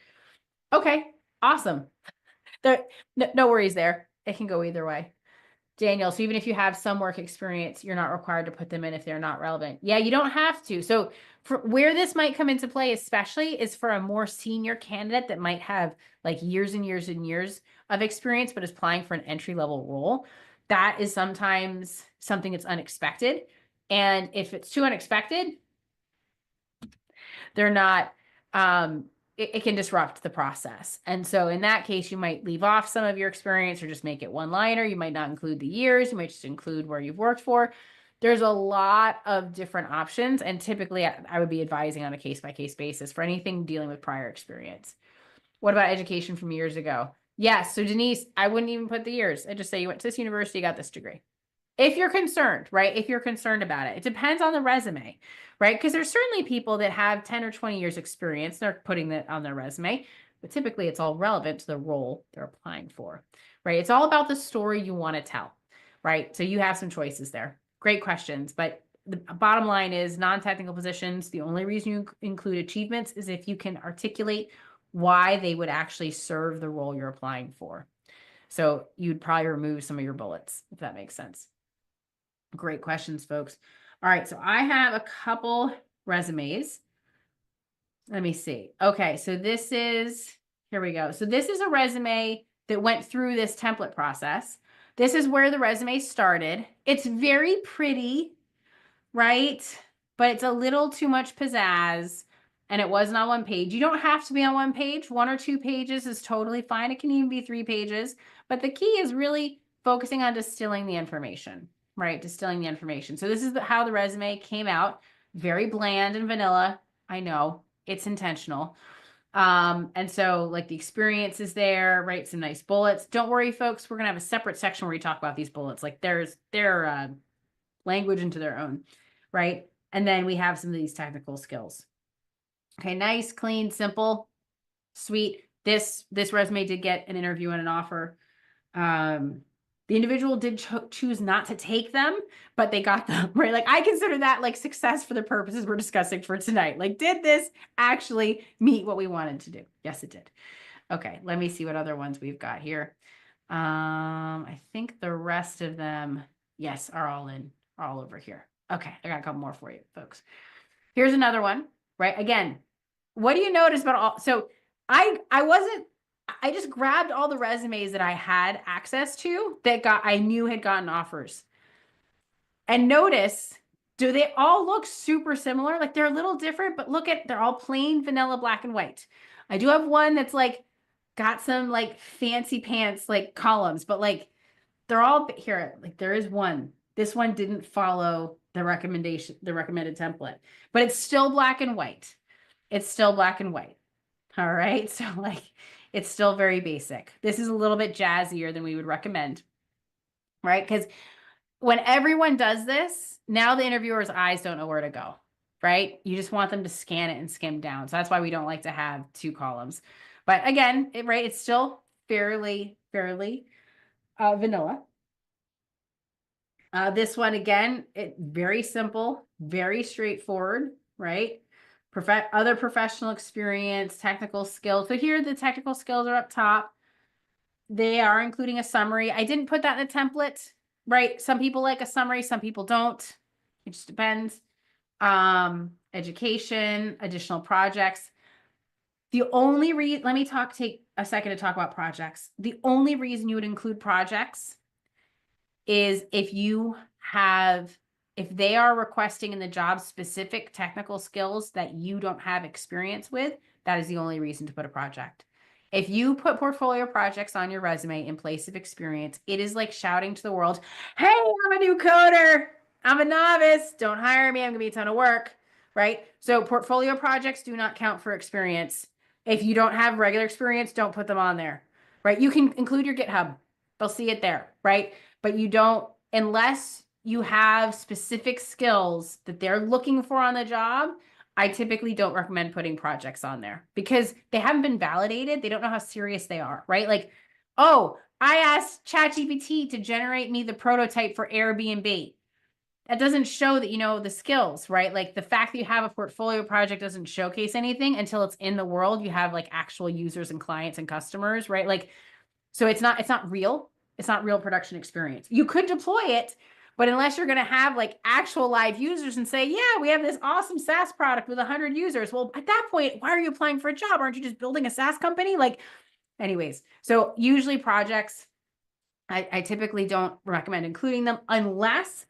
Speaker 1: Okay, awesome. No worries there. It can go either way. Daniel, so even if you have some work experience, you're not required to put them in if they're not relevant. Yeah, you don't have to. So for where this might come into play, especially is for a more senior candidate that might have like years and years and years of experience, but is applying for an entry-level role. That is sometimes something that's unexpected. And if it's too unexpected, they're not, it can disrupt the process. And so in that case, you might leave off some of your experience or just make it one-liner. You might not include the years. You might just include where you've worked for. There's a lot of different options, and typically I would be advising on a case-by-case basis for anything dealing with prior experience. What about education from years ago? Yes. So Denise, I wouldn't even put the years. I just say you went to this university, got this degree. If you're concerned, right? If you're concerned about it, it depends on the resume, right? Because there's certainly people that have 10 or 20 years experience. They're putting that on their resume, but typically it's all relevant to the role they're applying for, right? It's all about the story you want to tell, right? So you have some choices there. Great questions, but the bottom line is non-technical positions. The only reason you include achievements is if you can articulate why they would actually serve the role you're applying for. So you'd probably remove some of your bullets, if that makes sense. Great questions, folks. All right, so I have a couple resumes. Let me see. Okay, so here we go. So this is a resume that went through this template process. This is where the resume started. It's very pretty, right? But it's a little too much pizzazz, and it wasn't on one page. You don't have to be on one page. 1 or 2 pages is totally fine. It can even be 3 pages. But the key is really focusing on distilling the information, right? Distilling the information. So this is how the resume came out. Very bland and vanilla. I know it's intentional. And so like the experience is there, right? Some nice bullets. Don't worry, folks. We're going to have a separate section where we talk about these bullets. Like their language into their own, right? And then we have some of these technical skills. Okay, nice, clean, simple, sweet. This resume did get an interview and an offer. The individual did choose not to take them, but they got them, right? Like I consider that like success for the purposes we're discussing for tonight. Like, did this actually meet what we wanted to do? Yes, it did. Okay, let me see what other ones we've got here. I think the rest of them, yes, are all over here. Okay, I got a couple more for you, folks. Here's another one, right? Again, what do you notice about all? So I just grabbed all the resumes that I had access to that I knew had gotten offers. And notice, do they all look super similar? Like they're a little different, but they're all plain vanilla black and white. I do have one that's like got some like fancy pants like columns, but like they're all here. Like there is one. This one didn't follow the recommended template, but it's still black and white. It's still black and white. All right. So like it's still very basic. This is a little bit jazzier than we would recommend, right? Because when everyone does this, now the interviewer's eyes don't know where to go, right? You just want them to scan it and skim down. So that's why we don't like to have 2 columns. But again, it's still fairly vanilla. This one, again, very simple, very straightforward, right? Other professional experience, technical skills. So here the technical skills are up top. They are including a summary. I didn't put that in the template, right? Some people like a summary, some people don't. It just depends. Education, additional projects. The only reason, let me take a second to talk about projects. The only reason you would include projects is if they are requesting in the job specific technical skills that you don't have experience with, that is the only reason to put a project. If you put portfolio projects on your resume in place of experience, it is like shouting to the world, hey, I'm a new coder. I'm a novice. Don't hire me. I'm going to be a ton of work, right? So portfolio projects do not count for experience. If you don't have regular experience, don't put them on there, right? You can include your GitHub. They'll see it there, right? But you don't, unless you have specific skills that they're looking for on the job, I typically don't recommend putting projects on there because they haven't been validated. They don't know how serious they are, right? Like, oh, I asked ChatGPT to generate me the prototype for Airbnb. That doesn't show that you know the skills, right? Like the fact that you have a portfolio project doesn't showcase anything until it's in the world. You have like actual users and clients and customers, right? Like, so it's not real. It's not real production experience. You could deploy it, but unless you're going to have like actual live users and say, yeah, we have this awesome SaaS product with 100 users. Well, at that point, why are you applying for a job? Aren't you just building a SaaS company? Like, anyways, so usually projects, I typically don't recommend including them unless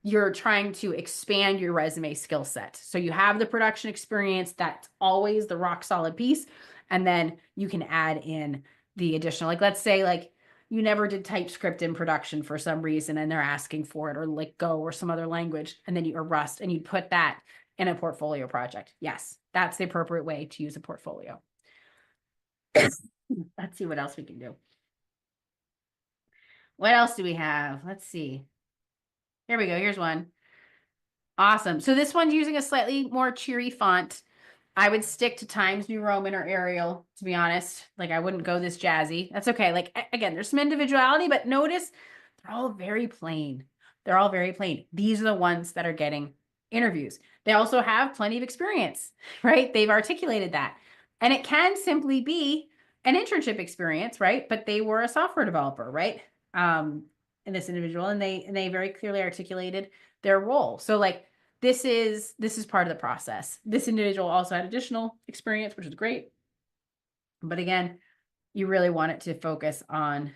Speaker 1: you're trying to expand your resume skill set. So you have the production experience, that's always the rock solid piece. And then you can add in the additional, like, let's say like you never did TypeScript in production for some reason and they're asking for it, or like Go or some other language, and then or Rust, and you put that in a portfolio project. Yes, that's the appropriate way to use a portfolio. Let's see what else we can do. What else do we have? Let's see. Here we go. Here's one. Awesome. So this one's using a slightly more cheery font. I would stick to Times New Roman or Arial, to be honest. Like, I wouldn't go this jazzy. That's okay. Like, again, there's some individuality, but notice they're all very plain. They're all very plain. These are the ones that are getting interviews. They also have plenty of experience, right? They've articulated that. And it can simply be an internship experience, right? But they were a software developer, right? In this individual, and they very clearly articulated their role. So like, this is part of the process. This individual also had additional experience, which is great. But again, you really want it to focus on,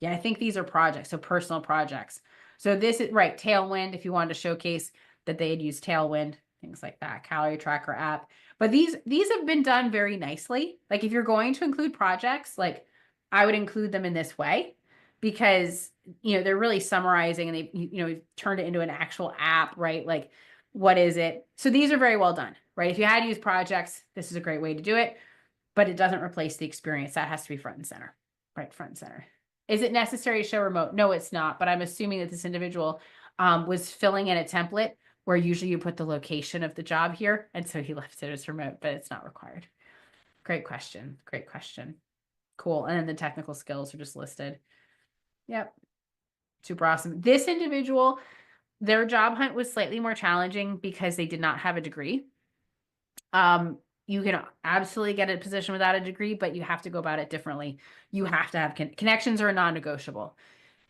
Speaker 1: yeah, I think these are projects, so personal projects. So this is right, Tailwind, if you wanted to showcase that they had used Tailwind, things like that, calorie tracker app. But these have been done very nicely. Like, if you're going to include projects, like, I would include them in this way, because they're really summarizing, and we've turned it into an actual app, right? Like, what is it? So these are very well done, right? If you had to use projects, this is a great way to do it, but it doesn't replace the experience. That has to be front and center, right? Front and center. Is it necessary to show remote? No, it's not. But I'm assuming that this individual was filling in a template where usually you put the location of the job here. And so he left it as remote, but it's not required. Great question. Great question. Cool. And then the technical skills are just listed. Yep. Super awesome. This individual, their job hunt was slightly more challenging because they did not have a degree. You can absolutely get a position without a degree, but you have to go about it differently. You have to have connections are non-negotiable.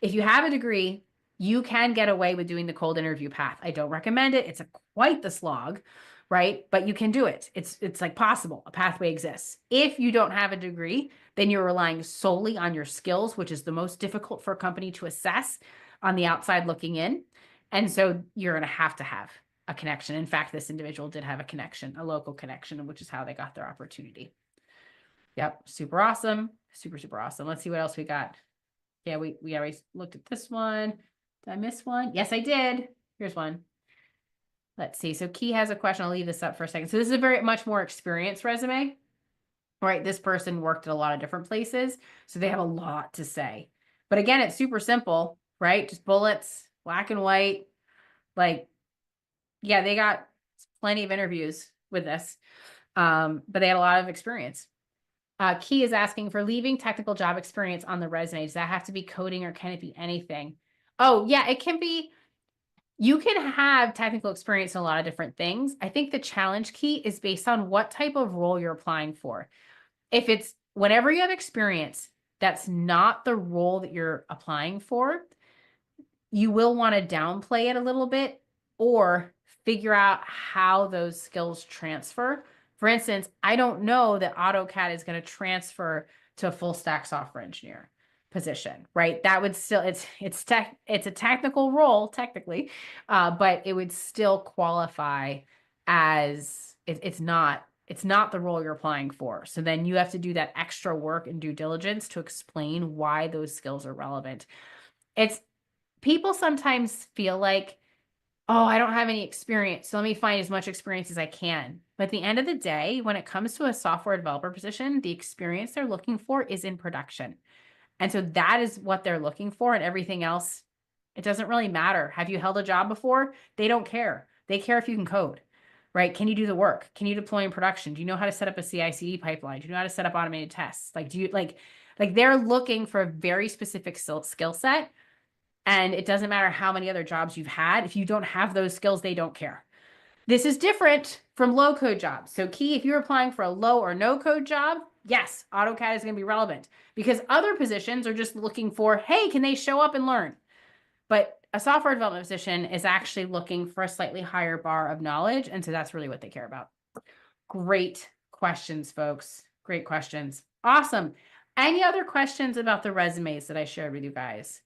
Speaker 1: If you have a degree, you can get away with doing the cold interview path. I don't recommend it. It's quite the slog, right? But you can do it. It's like possible. A pathway exists. If you don't have a degree, then you're relying solely on your skills, which is the most difficult for a company to assess on the outside looking in. And so you're going to have a connection. In fact, this individual did have a connection, a local connection, which is how they got their opportunity. Yep. Super awesome. Super, super awesome. Let's see what else we got. Yeah, we already looked at this one. Did I miss one? Yes, I did. Here's one. Let's see. So Key has a question. I'll leave this up for a second. So this is a very much more experienced resume, right? This person worked at a lot of different places, so they have a lot to say. But again, it's super simple, right? Just bullets, black and white. Like, yeah, they got plenty of interviews with this, but they had a lot of experience. Key is asking for leaving technical job experience on the resume. Does that have to be coding, or can it be anything? Oh, yeah, it can be. You can have technical experience in a lot of different things. I think the challenge key is based on what type of role you're applying for. If it's whenever you have experience, that's not the role that you're applying for, you will want to downplay it a little bit or figure out how those skills transfer. For instance, I don't know that AutoCAD is going to transfer to a full stack software engineer position, right? That would still, it's a technical role technically, but it would still qualify as it's not the role you're applying for. So then you have to do that extra work and due diligence to explain why those skills are relevant. People sometimes feel like, oh, I don't have any experience, so let me find as much experience as I can. But at the end of the day, when it comes to a software developer position, the experience they're looking for is in production. And so that is what they're looking for, and everything else, it doesn't really matter. Have you held a job before? They don't care. They care if you can code, right? Can you do the work? Can you deploy in production? Do you know how to set up a CI/CD pipeline? Do you know how to set up automated tests? Like, do you like they're looking for a very specific skill set. And it doesn't matter how many other jobs you've had. If you don't have those skills, they don't care. This is different from low code jobs. So Key, if you're applying for a low or no code job, yes, AutoCAD is going to be relevant, because other positions are just looking for, hey, can they show up and learn? But a software development position is actually looking for a slightly higher bar of knowledge. And so that's really what they care about. Great questions, folks. Great questions. Awesome. Any other questions about the resumes that I shared with you guys?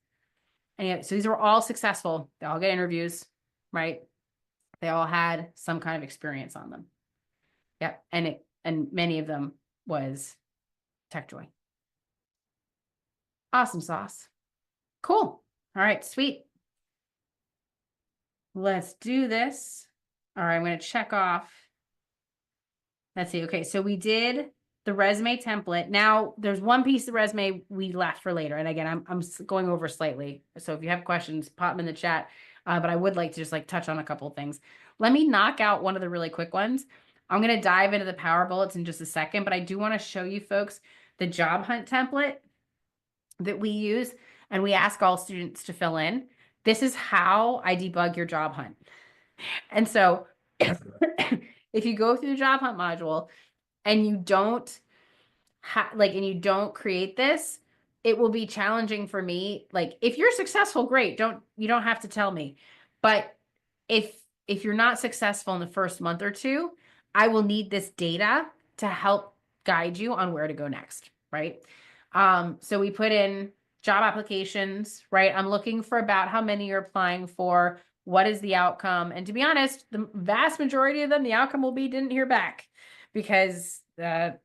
Speaker 1: So these were all successful. They all get interviews, right? They all had some kind of experience on them. Yep. And many of them was TechJoy. Awesome sauce. Cool. All right, sweet. Let's do this. All right, I'm going to check off. Let's see. Okay, so we did the resume template. Now there's one piece of the resume we left for later. And again, I'm going over slightly. So if you have questions, pop them in the chat. But I would like to just like touch on a couple of things. Let me knock out one of the really quick ones. I'm going to dive into the power bullets in just a second, but I do want to show you folks the job hunt template that we use and we ask all students to fill in. This is how I debug your job hunt. And so if you go through the job hunt module and you don't and you don't create this, it will be challenging for me. Like if you're successful, great. You don't have to tell me. But if you're not successful in the first month or two, I will need this data to help guide you on where to go next, right? So we put in job applications, right? I'm looking for about how many you're applying for, what is the outcome? And to be honest, the vast majority of them, the outcome will be didn't hear back because that's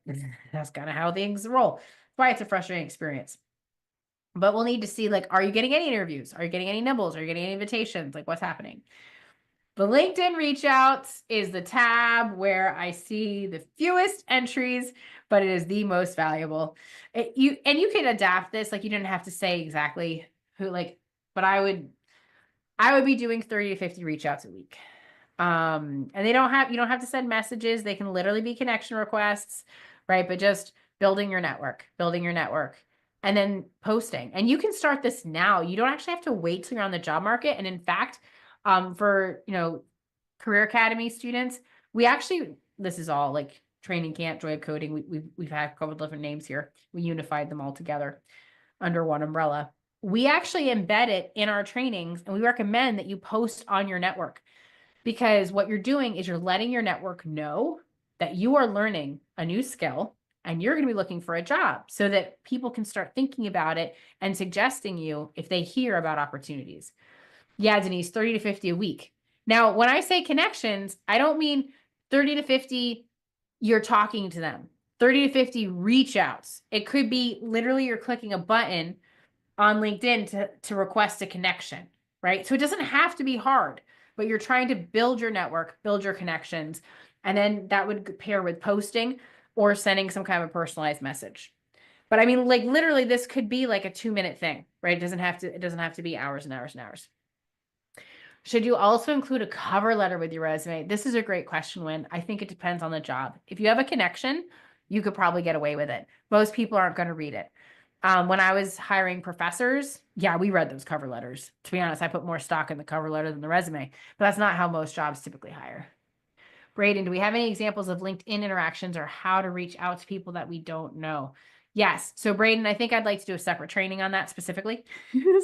Speaker 1: kind of how things roll. That's why it's a frustrating experience. But we'll need to see, like, are you getting any interviews? Are you getting any nibbles? Are you getting any invitations? Like, what's happening? The LinkedIn reach outs is the tab where I see the fewest entries, but it is the most valuable. You can adapt this. Like you didn't have to say exactly who, like, but I would be doing 30 to 50 reach outs a week. And you don't have to send messages. They can literally be connection requests, right? But just building your network, and then posting. And you can start this now. You don't actually have to wait till you're on the job market. And in fact, for, Career Academy students, this is all like training camp, Joy of Coding. We've had a couple of different names here. We unified them all together under one umbrella. We actually embed it in our trainings, and we recommend that you post on your network, because what you're doing is you're letting your network know that you are learning a new skill and you're going to be looking for a job so that people can start thinking about it and suggesting you if they hear about opportunities. Yeah, Denise, 30 to 50 a week. Now, when I say connections, I don't mean 30 to 50, you're talking to them. 30 to 50 reach outs. It could be literally you're clicking a button on LinkedIn to request a connection, right? So it doesn't have to be hard, but you're trying to build your network, build your connections, and then that would pair with posting or sending some kind of a personalized message. But I mean, like literally, this could be like a 2-minute thing, right? It doesn't have to be hours and hours and hours. Should you also include a cover letter with your resume? This is a great question, Wynn. I think it depends on the job. If you have a connection, you could probably get away with it. Most people aren't going to read it. When I was hiring professors, yeah, we read those cover letters. To be honest, I put more stock in the cover letter than the resume, but that's not how most jobs typically hire. Braden, do we have any examples of LinkedIn interactions or how to reach out to people that we don't know? Yes. So Braden, I think I'd like to do a separate training on that specifically.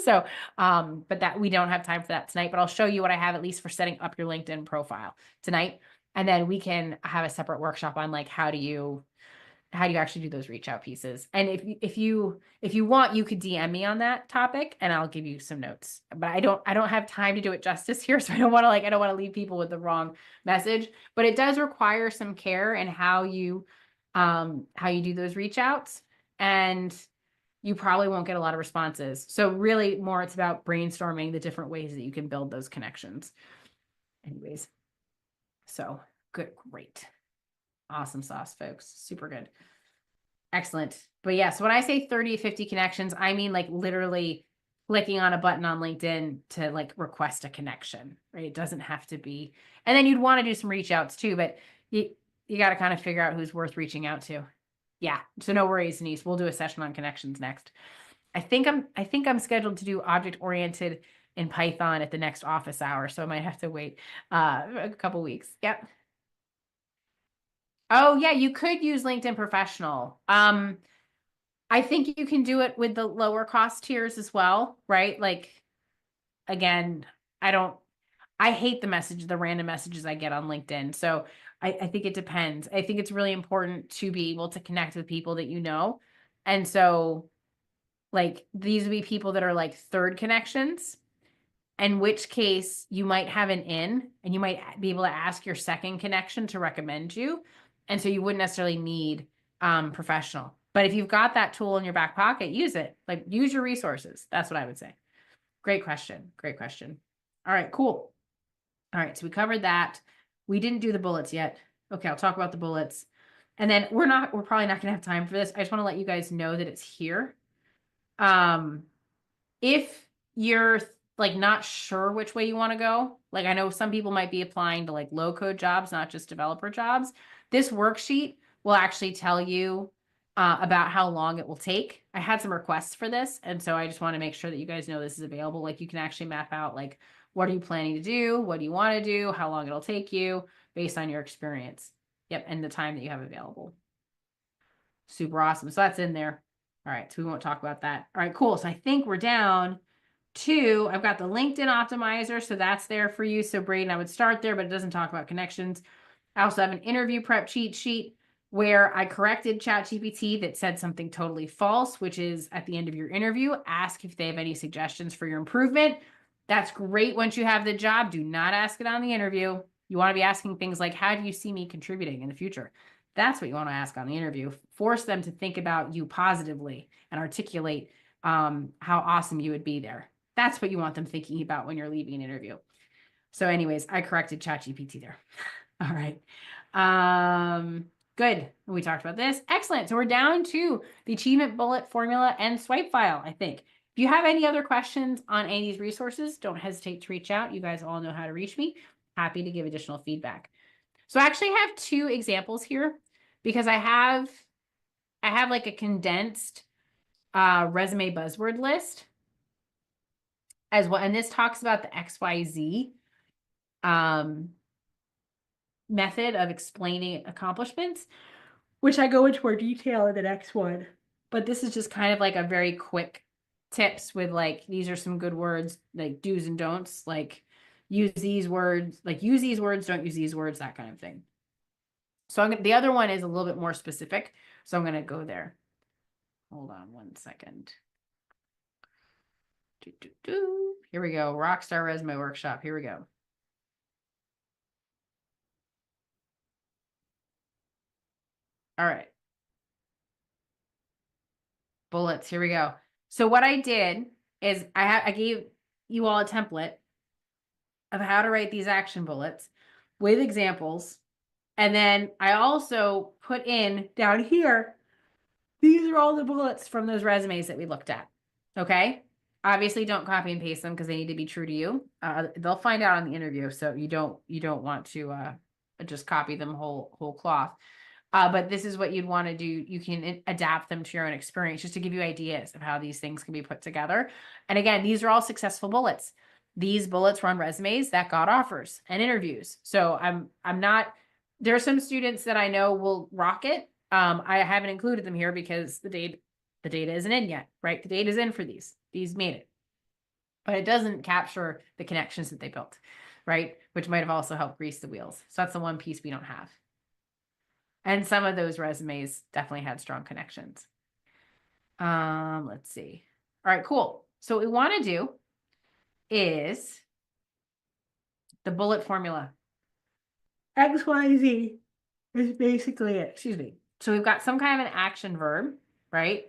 Speaker 1: So, but that we don't have time for that tonight, but I'll show you what I have at least for setting up your LinkedIn profile tonight. And then we can have a separate workshop on like, how do you actually do those reach out pieces? And if you want, you could DM me on that topic and I'll give you some notes, but I don't have time to do it justice here. So I don't want to leave people with the wrong message, but it does require some care in how you do those reach outs, and you probably won't get a lot of responses. So really more, it's about brainstorming the different ways that you can build those connections. Anyways, so good, great. Awesome sauce, folks. Super good. Excellent. But yes, when I say 30 to 50 connections, I mean like literally clicking on a button on LinkedIn to like request a connection, right? It doesn't have to be. And then you'd want to do some reach outs too, but you got to kind of figure out who's worth reaching out to. Yeah. So no worries, Denise. We'll do a session on connections next. I think I'm scheduled to do object oriented in Python at the next office hour, so I might have to wait a couple weeks. Yep. Oh yeah, you could use LinkedIn Professional. I think you can do it with the lower cost tiers as well, right? Like, again, I hate the random messages I get on LinkedIn. So I think it depends. I think it's really important to be able to connect with people that you know. And so like these would be people that are like third connections, in which case you might have an in and you might be able to ask your second connection to recommend you. And so you wouldn't necessarily need professional. But if you've got that tool in your back pocket, use it. Like, use your resources. That's what I would say. Great question. Great question. All right, cool. All right, so we covered that. We didn't do the bullets yet. Okay, I'll talk about the bullets. And then we're probably not gonna have time for this. I just want to let you guys know that it's here. If you're like not sure which way you want to go, like I know some people might be applying to like low code jobs, not just developer jobs. This worksheet will actually tell you about how long it will take. I had some requests for this, and so I just want to make sure that you guys know this is available. Like you can actually map out like what are you planning to do, what do you want to do, how long it'll take you based on your experience. Yep, and the time that you have available. Super awesome. So that's in there. All right, so we won't talk about that. All right, cool. So I think we're down to, I've got the LinkedIn optimizer, so that's there for you. So Braden, I would start there, but it doesn't talk about connections. I also have an interview prep cheat sheet where I corrected ChatGPT that said something totally false, which is at the end of your interview, ask if they have any suggestions for your improvement. That's great once you have the job. Do not ask it on the interview. You want to be asking things like, how do you see me contributing in the future? That's what you want to ask on the interview. Force them to think about you positively and articulate how awesome you would be there. That's what you want them thinking about when you're leaving an interview. So anyways, I corrected ChatGPT there. All right. Good. We talked about this. Excellent. So we're down to the achievement bullet formula and swipe file, I think. If you have any other questions on any of these resources, don't hesitate to reach out. You guys all know how to reach me. Happy to give additional feedback. So I actually have two examples here because I have like a condensed resume buzzword list as well. And this talks about the XYZ method of explaining accomplishments, which I go into more detail in the next one. But this is just kind of like a very quick tips with like, these are some good words, like do's and don'ts, like use these words, don't use these words, that kind of thing. So the other one is a little bit more specific. So I'm going to go there. Hold on one second. Here we go. Rockstar Resume Workshop. Here we go. All right. Bullets. Here we go. So what I did is I gave you all a template of how to write these action bullets with examples. And then I also put in down here, these are all the bullets from those resumes that we looked at. Okay. Obviously don't copy and paste them because they need to be true to you. They'll find out on the interview. So you don't want to just copy them whole cloth. But this is what you'd want to do. You can adapt them to your own experience just to give you ideas of how these things can be put together. And again, these are all successful bullets. These bullets were on resumes that got offers and interviews. So I'm not, there are some students that I know will rock it. I haven't included them here because the data isn't in yet, right? The data is in for these. These made it. But it doesn't capture the connections that they built, right? Which might have also helped grease the wheels. So that's the one piece we don't have. And some of those resumes definitely had strong connections. Let's see. All right, cool. So what we want to do is the bullet formula. XYZ is basically it. Excuse me. So we've got some kind of an action verb, right?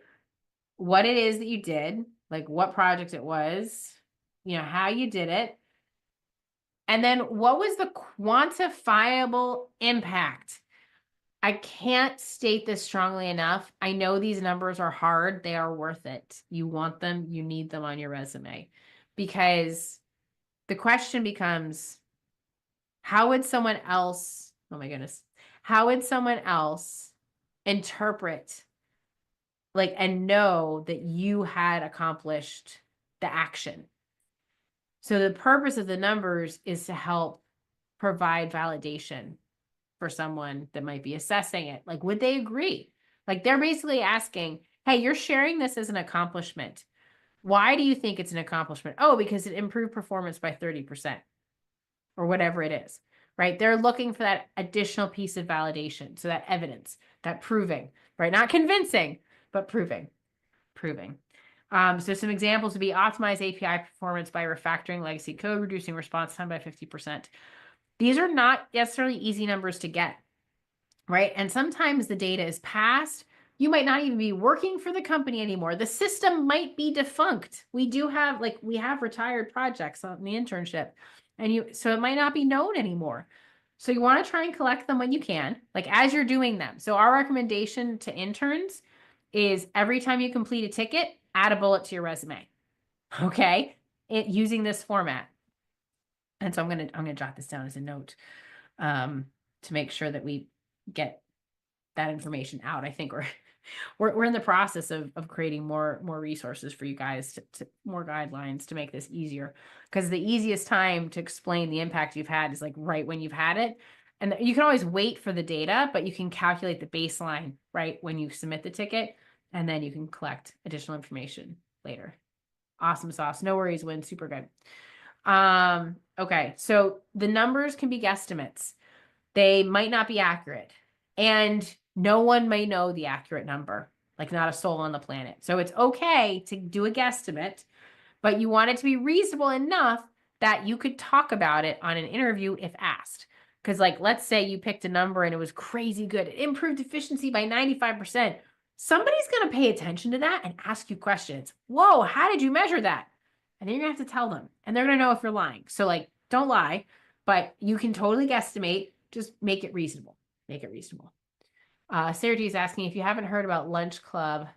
Speaker 1: What it is that you did, like what project it was, how you did it. And then what was the quantifiable impact? I can't state this strongly enough. I know these numbers are hard. They are worth it. You want them, you need them on your resume because the question becomes, how would someone else, oh my goodness, how would someone else interpret and know that you had accomplished the action? So the purpose of the numbers is to help provide validation for someone that might be assessing it. Like, would they agree? Like, they're basically asking, hey, you're sharing this as an accomplishment. Why do you think it's an accomplishment? Oh, because it improved performance by 30% or whatever it is, right? They're looking for that additional piece of validation. So that evidence, that proving, right? Not convincing, but proving. So some examples would be optimize API performance by refactoring legacy code, reducing response time by 50%. These are not necessarily easy numbers to get, right? And sometimes the data is past. You might not even be working for the company anymore. The system might be defunct. We do have, like, we have retired projects on the internship, and so it might not be known anymore. So you want to try and collect them when you can, like as you're doing them. So our recommendation to interns is every time you complete a ticket, add a bullet to your resume. Okay? Using this format. And so I'm gonna jot this down as a note to make sure that we get that information out. I think we're in the process of creating more resources for you guys to more guidelines to make this easier, because the easiest time to explain the impact you've had is like right when you've had it. And you can always wait for the data, but you can calculate the baseline right when you submit the ticket, and then you can collect additional information later. Awesome sauce. No worries, Win. Super good. Okay, so the numbers can be guesstimates. They might not be accurate, and no one may know the accurate number, like not a soul on the planet. So it's okay to do a guesstimate, but you want it to be reasonable enough that you could talk about it on an interview if asked. Because, like, let's say you picked a number and it was crazy good. It improved efficiency by 95%. Somebody's going to pay attention to that and ask you questions. Whoa, how did you measure that? And then you're going to have to tell them. And they're going to know if you're lying. So, like, don't lie, but you can totally guesstimate. Just make it reasonable. Make it reasonable. Sarah G is asking if you haven't heard about Lunch Club.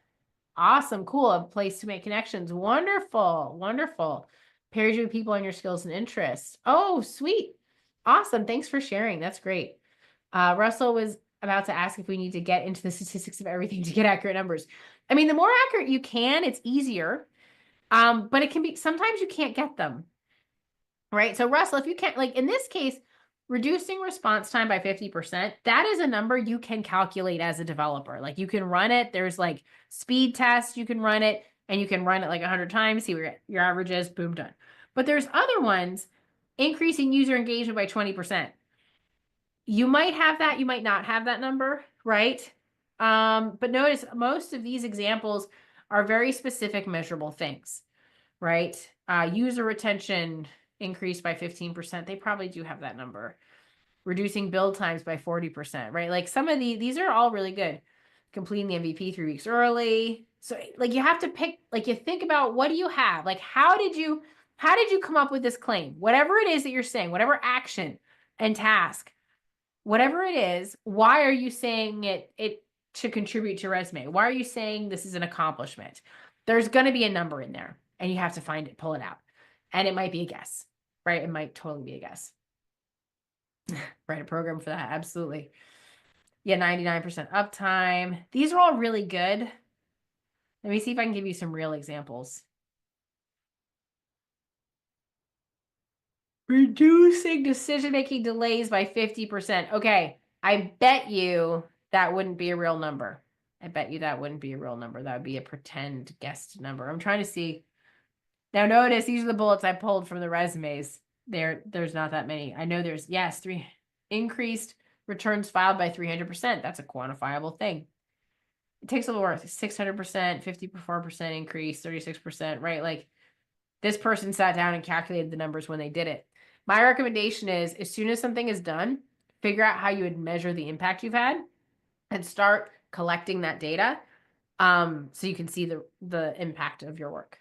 Speaker 1: Awesome, cool, a place to make connections. Wonderful, wonderful. Pairs you with people on your skills and interests. Oh, sweet. Awesome. Thanks for sharing. That's great. Russell was about to ask if we need to get into the statistics of everything to get accurate numbers. I mean, the more accurate you can, it's easier. But it can be, sometimes you can't get them. Right. So Russell, if you can't, like in this case, reducing response time by 50%, that is a number you can calculate as a developer. Like you can run it. There's like speed tests, you can run it, and you can run it like 100 times, see what your average is, boom, done. But there's other ones, increasing user engagement by 20%. You might have that, you might not have that number, right? But notice most of these examples are very specific measurable things, right? User retention increased by 15%. They probably do have that number. Reducing build times by 40%, right? Like some of these are all really good. Completing the MVP 3 weeks early. So like you have to pick, like you think about what do you have? Like how did you come up with this claim? Whatever it is that you're saying, whatever action and task, whatever it is, why are you saying it to contribute to your resume? Why are you saying this is an accomplishment? There's going to be a number in there and you have to find it, pull it out. And it might be a guess, right? It might totally be a guess. Write a program for that. Absolutely. Yeah, 99% uptime. These are all really good. Let me see if I can give you some real examples. Reducing decision-making delays by 50%. Okay, I bet you that wouldn't be a real number. I bet you that wouldn't be a real number. That would be a pretend guessed number. I'm trying to see. Now notice these are the bullets I pulled from the resumes. There's not that many. I know there's, yes, 3 increased returns filed by 300%. That's a quantifiable thing. It takes a little work. 600%, 54% increase, 36%, right? Like this person sat down and calculated the numbers when they did it. My recommendation is as soon as something is done, figure out how you would measure the impact you've had and start collecting that data so you can see the impact of your work.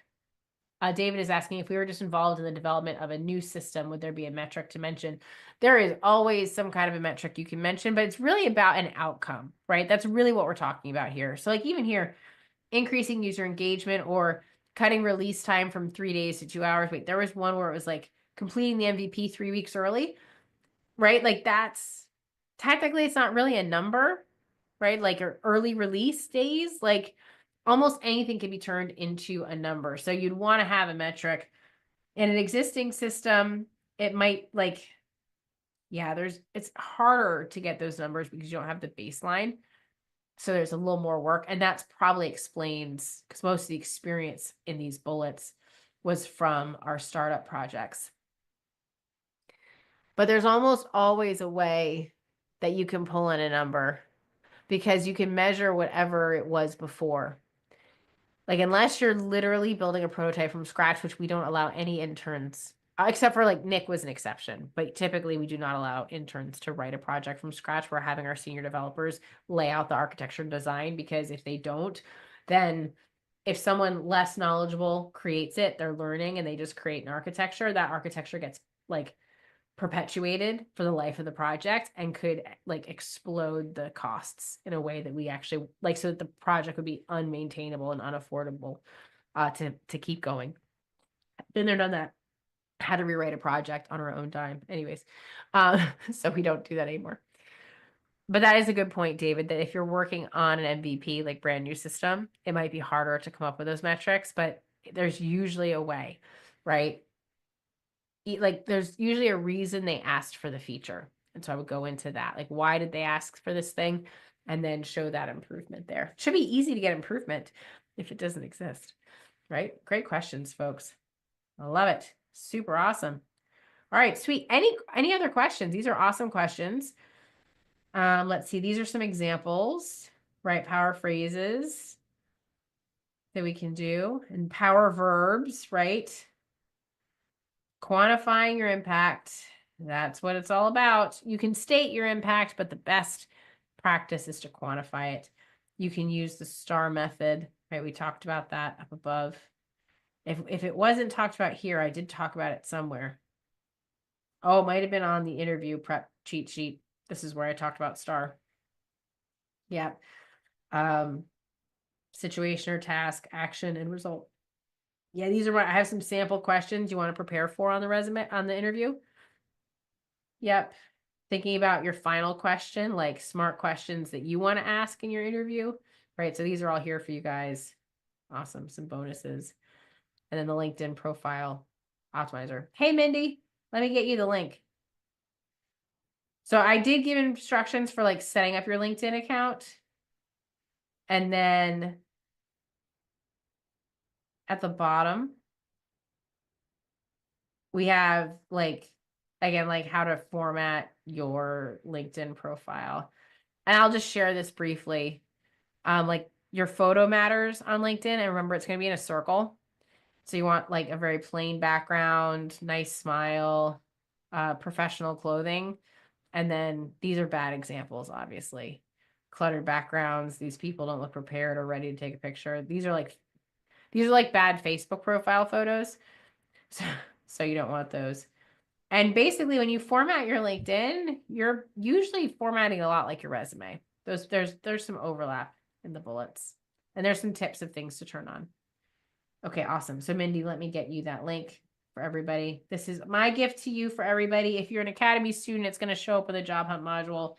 Speaker 1: David is asking if we were just involved in the development of a new system, would there be a metric to mention? There is always some kind of a metric you can mention, but it's really about an outcome, right? That's really what we're talking about here. So like even here, increasing user engagement or cutting release time from 3 days to 2 hours. Wait, there was one where it was like completing the MVP 3 weeks early, right? Like that's technically it's not really a number, right? Like early release days, like almost anything can be turned into a number. So you'd want to have a metric in an existing system. It might like, yeah, it's harder to get those numbers because you don't have the baseline. So there's a little more work, and that's probably explains because most of the experience in these bullets was from our startup projects. But there's almost always a way that you can pull in a number because you can measure whatever it was before. Like unless you're literally building a prototype from scratch, which we don't allow any interns except for like Nick was an exception, but typically we do not allow interns to write a project from scratch. We're having our senior developers lay out the architecture and design, because if they don't, then if someone less knowledgeable creates it, they're learning and they just create an architecture, that architecture gets like perpetuated for the life of the project and could like explode the costs in a way that we actually like, so that the project would be unmaintainable and unaffordable to keep going. Been there, done that. Had to rewrite a project on our own dime. Anyways, so we don't do that anymore. But that is a good point, David, that if you're working on an MVP, like brand new system, it might be harder to come up with those metrics, but there's usually a way, right? Like there's usually a reason they asked for the feature. And so I would go into that. Like, why did they ask for this thing? And then show that improvement there. Should be easy to get improvement if it doesn't exist, right? Great questions, folks. I love it. Super awesome. All right, sweet. Any other questions? These are awesome questions. Let's see. These are some examples, right? Power phrases that we can do, and power verbs, right? Quantifying your impact. That's what it's all about. You can state your impact, but the best practice is to quantify it. You can use the STAR method, right? We talked about that up above. If it wasn't talked about here, I did talk about it somewhere. Oh, it might have been on the interview prep cheat sheet. This is where I talked about STAR. Yeah. Situation or task, action, and result. Yeah, these are what I have some sample questions you want to prepare for on the resume, on the interview. Yep. Thinking about your final question, like smart questions that you want to ask in your interview, right? So these are all here for you guys. Awesome. Some bonuses. And then the LinkedIn profile optimizer. Hey, Mindy, let me get you the link. So I did give instructions for like setting up your LinkedIn account. And then at the bottom, we have like, again, like how to format your LinkedIn profile. And I'll just share this briefly. Like your photo matters on LinkedIn. And remember, it's going to be in a circle. So you want like a very plain background, nice smile, professional clothing. And then these are bad examples, obviously. Cluttered backgrounds. These people don't look prepared or ready to take a picture. These are like bad Facebook profile photos. So you don't want those. And basically, when you format your LinkedIn, you're usually formatting a lot like your resume. There's some overlap in the bullets. And there's some tips of things to turn on. Okay, awesome. So Mindy, let me get you that link for everybody. This is my gift to you for everybody. If you're an Academy student, it's going to show up in the job hunt module.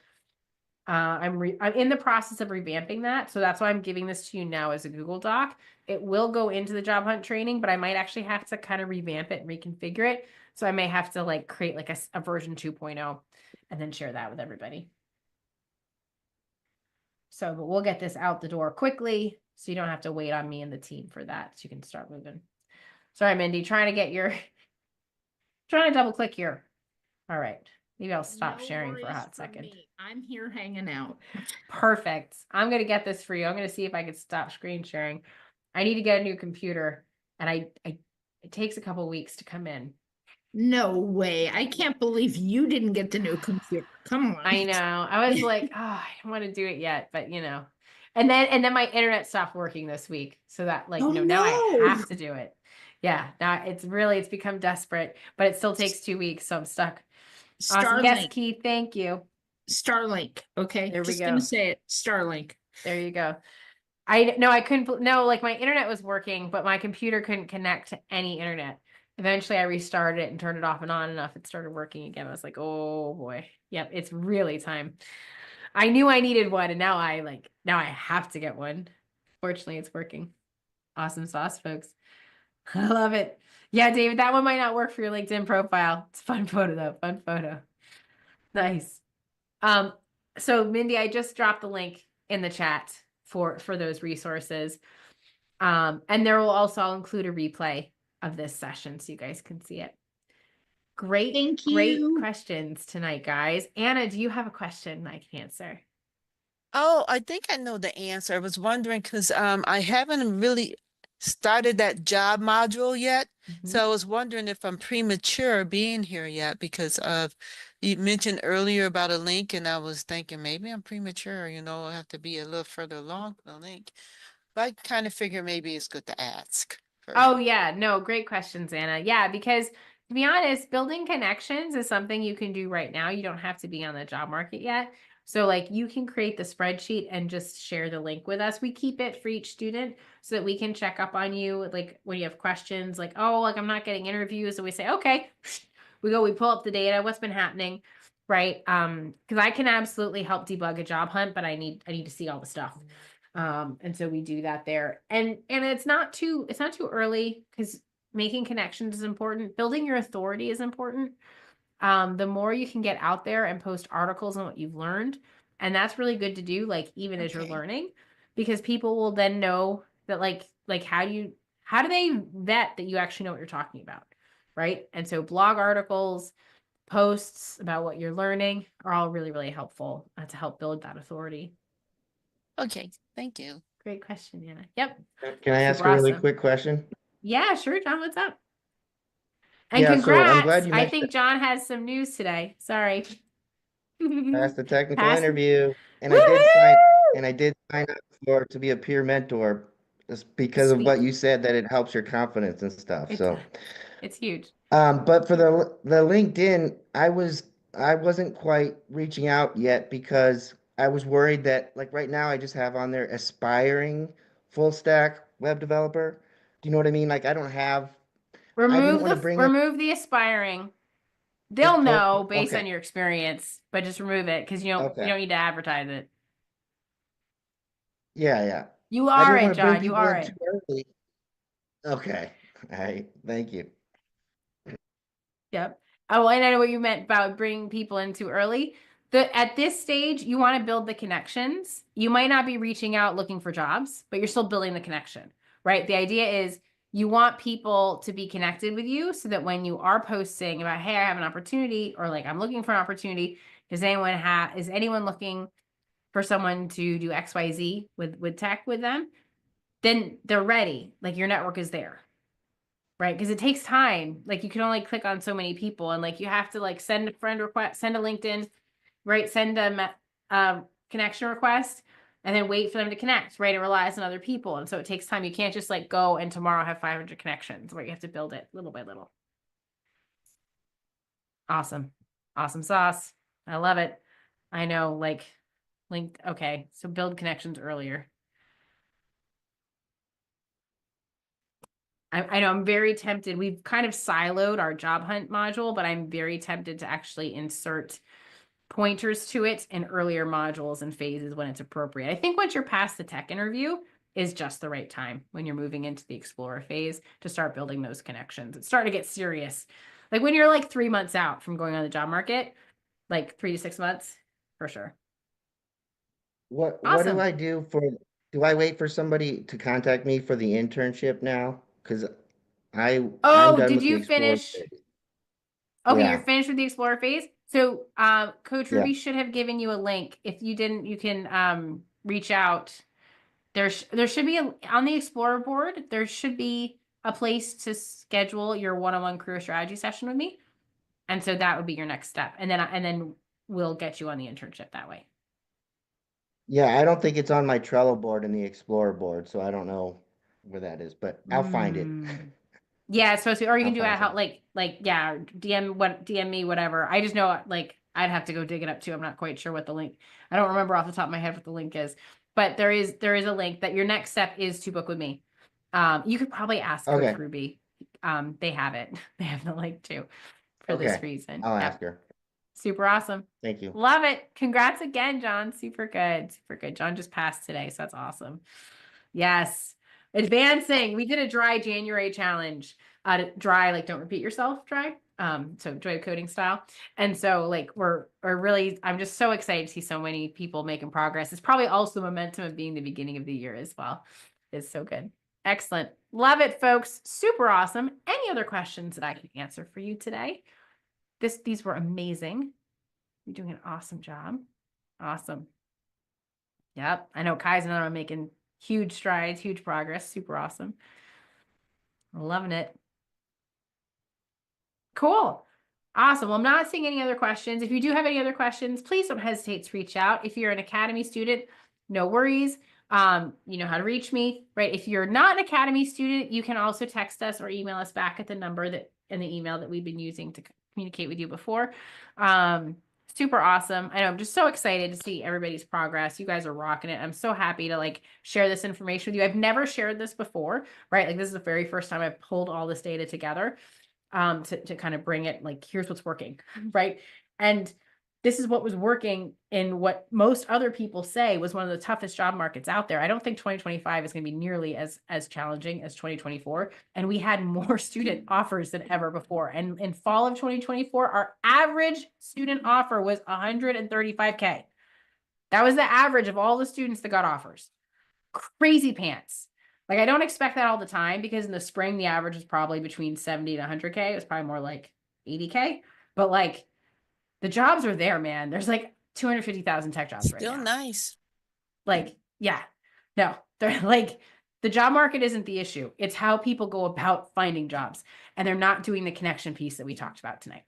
Speaker 1: I'm in the process of revamping that. So that's why I'm giving this to you now as a Google Doc. It will go into the job hunt training, but I might actually have to kind of revamp it and reconfigure it. So I may have to like create like a version 2.0 and then share that with everybody. So but we'll get this out the door quickly so you don't have to wait on me and the team for that. So you can start moving. Sorry, Mindy, trying to double click here. All right. Maybe I'll stop sharing for a hot second.
Speaker 4: I'm here hanging out.
Speaker 1: Perfect. I'm going to get this for you. I'm going to see if I can stop screen sharing. I need to get a new computer, and it takes a couple weeks to come in.
Speaker 4: No way. I can't believe you didn't get the new computer. Come on.
Speaker 1: I know. I was like, oh, I don't want to do it yet, but you know. And then my internet stopped working this week. So that like,
Speaker 4: Oh,
Speaker 1: now I
Speaker 4: no.
Speaker 1: have to do it. Yeah. Now it's become desperate, but it still takes 2 weeks, so I'm stuck. Awesome. Yes,
Speaker 4: Starlink.
Speaker 1: Keith, thank you.
Speaker 4: Starlink. Okay.
Speaker 1: There we
Speaker 4: Just
Speaker 1: go.
Speaker 4: gonna say it. Starlink.
Speaker 1: There you go. I couldn't, no, like my internet was working, but my computer couldn't connect to any internet. Eventually I restarted it and turned it off and on enough. It started working again. I was like, oh boy. Yep. It's really time. I knew I needed one, and now I have to get one. Fortunately, it's working. Awesome sauce, folks. I love it. Yeah, David, that one might not work for your LinkedIn profile. It's a fun photo though. Fun photo. Nice. So Mindy, I just dropped the link in the chat for those resources. And there will also include a replay of this session so you guys can see it. Great questions tonight, guys. Anna, do you have a question I can answer?
Speaker 5: Oh, I think I know the answer. I was wondering because I haven't really started that job module yet.
Speaker 1: Mhm.
Speaker 5: So I was wondering if I'm premature being here yet because of you mentioned earlier about a link, and I was thinking maybe I'm premature, I have to be a little further along the link. But I kind of figure maybe it's good to ask first.
Speaker 1: Oh yeah, no, great questions, Anna. Yeah, because to be honest, building connections is something you can do right now. You don't have to be on the job market yet. So like you can create the spreadsheet and just share the link with us. We keep it for each student so that we can check up on you. Like when you have questions like, oh, like I'm not getting interviews. So we say, okay, we pull up the data, what's been happening, right? Because I can absolutely help debug a job hunt, but I need to see all the stuff. And so we do that there. And it's not too early because making connections is important. Building your authority is important. The more you can get out there and post articles on what you've learned, and that's really good to do, like even as you're
Speaker 5: Okay.
Speaker 1: learning, because people will then know that like how do they vet that you actually know what you're talking about, right? And so blog articles, posts about what you're learning are all really, really helpful to help build that authority.
Speaker 5: Okay. Thank you.
Speaker 1: Great question, Anna. Yep.
Speaker 6: Can I ask
Speaker 1: Super
Speaker 6: a really
Speaker 1: awesome.
Speaker 6: quick question?
Speaker 1: Yeah, sure, John. What's up? And
Speaker 6: Yeah, so I'm glad
Speaker 1: congrats.
Speaker 6: you
Speaker 1: I
Speaker 6: mentioned
Speaker 1: think John has some news today. Sorry.
Speaker 6: past the technical
Speaker 1: Pass.
Speaker 6: interview, and
Speaker 1: Woo-hoo!
Speaker 6: I did sign up for to be a peer mentor just because of what
Speaker 1: Sweet.
Speaker 6: you said that it helps your confidence and stuff.
Speaker 1: It
Speaker 6: So,
Speaker 1: does. It's huge.
Speaker 6: but for the LinkedIn, I wasn't quite reaching out yet because I was worried that like right now I just have on there aspiring full stack web developer. Do you know what I mean? Like I didn't want to bring up
Speaker 1: Remove the aspiring.
Speaker 6: the
Speaker 1: They'll know based
Speaker 6: okay.
Speaker 1: on your experience, but just remove it because you
Speaker 6: Okay.
Speaker 1: don't need to advertise it.
Speaker 6: Yeah, yeah.
Speaker 1: You
Speaker 6: I
Speaker 1: are
Speaker 6: didn't
Speaker 1: it,
Speaker 6: want to bring
Speaker 1: John. You
Speaker 6: people
Speaker 1: are
Speaker 6: in too
Speaker 1: it.
Speaker 6: early. Okay. All right. Thank you.
Speaker 1: Yep. Oh, and I know what you meant about bringing people in too early. At this stage, you want to build the connections. You might not be reaching out looking for jobs, but you're still building the connection, right? The idea is you want people to be connected with you so that when you are posting about, hey, I have an opportunity, or like I'm looking for an opportunity, is anyone looking for someone to do XYZ with tech with them? Then they're ready. Like your network is there. Right, because it takes time. Like you can only click on so many people, and like you have to like send a friend request, send a LinkedIn, right? Send a connection request, and then wait for them to connect. Right, it relies on other people, and so it takes time. You can't just like go and tomorrow have 500 connections. Right, you have to build it little by little. Awesome, awesome sauce. I love it. I know, like, link. Okay, so build connections earlier. I know I'm very tempted. We've kind of siloed our job hunt module, but I'm very tempted to actually insert pointers to it in earlier modules and phases when it's appropriate. I think once you're past the tech interview is just the right time when you're moving into the explorer phase to start building those connections. It's starting to get serious. Like when you're like 3 months out from going on the job market, like 3 to 6 months, for sure.
Speaker 6: What do
Speaker 1: Awesome.
Speaker 6: I do I wait for somebody to contact me for the internship now? Because I'm
Speaker 1: Oh,
Speaker 6: done
Speaker 1: did
Speaker 6: with the
Speaker 1: you
Speaker 6: Explorer
Speaker 1: finish?
Speaker 6: phase.
Speaker 1: Okay, you're
Speaker 6: Yeah.
Speaker 1: finished with the Explorer phase. So Coach
Speaker 6: Yeah.
Speaker 1: Ruby should have given you a link. If you didn't, you can reach out. There should be on the Explorer board, there should be a place to schedule your one-on-one career strategy session with me. And so that would be your next step. And then we'll get you on the internship that way.
Speaker 6: Yeah, I don't think it's on my Trello board and the Explorer board, so I don't know where that is, but I'll find it.
Speaker 1: Mm. Yeah, it's supposed to, or you
Speaker 6: I'll
Speaker 1: can do
Speaker 6: find
Speaker 1: it how
Speaker 6: something.
Speaker 1: like yeah, DM me whatever. I just know like I'd have to go dig it up too. I'm not quite sure what the link. I don't remember off the top of my head what the link is, but there is a link that your next step is to book with me. You could probably ask Coach
Speaker 6: Okay.
Speaker 1: Ruby. They have it. They have the link too for this
Speaker 6: Okay.
Speaker 1: reason.
Speaker 6: I'll ask
Speaker 1: Yep.
Speaker 6: her.
Speaker 1: Super awesome.
Speaker 6: Thank you.
Speaker 1: Love it. Congrats again, John. Super good. Super good. John just passed today, so that's awesome. Yes. Advancing. We did a dry January challenge. Dry, like don't repeat yourself, dry. So joy coding style. And so like we're really, I'm just so excited to see so many people making progress. It's probably also the momentum of being the beginning of the year as well. It's so good. Excellent. Love it, folks. Super awesome. Any other questions that I can answer for you today? These were amazing. You're doing an awesome job. Awesome. Yep. I know Kai's and I are making huge strides, huge progress. Super awesome. Loving it. Cool. Awesome. Well, I'm not seeing any other questions. If you do have any other questions, please don't hesitate to reach out. If you're an Academy student, no worries. You know how to reach me, right? If you're not an Academy student, you can also text us or email us back at the number that in the email that we've been using to communicate with you before. Super awesome. I know I'm just so excited to see everybody's progress. You guys are rocking it. I'm so happy to like share this information with you. I've never shared this before, right? Like this is the very first time I've pulled all this data together to kind of bring it like, here's what's working, right? And this is what was working in what most other people say was one of the toughest job markets out there. I don't think 2025 is going to be nearly as challenging as 2024. And we had more student offers than ever before. And in fall of 2024, our average student offer was 135K. That was the average of all the students that got offers. Crazy pants. Like, I don't expect that all the time because in the spring, the average was probably between 70 to 100K. It was probably more like 80K. But like, the jobs are there, man. There's like 250,000 tech jobs right
Speaker 5: Still
Speaker 1: now.
Speaker 5: nice.
Speaker 1: Like, yeah, no, they're like, the job market isn't the issue. It's how people go about finding jobs. And they're not doing the connection piece that we talked about tonight.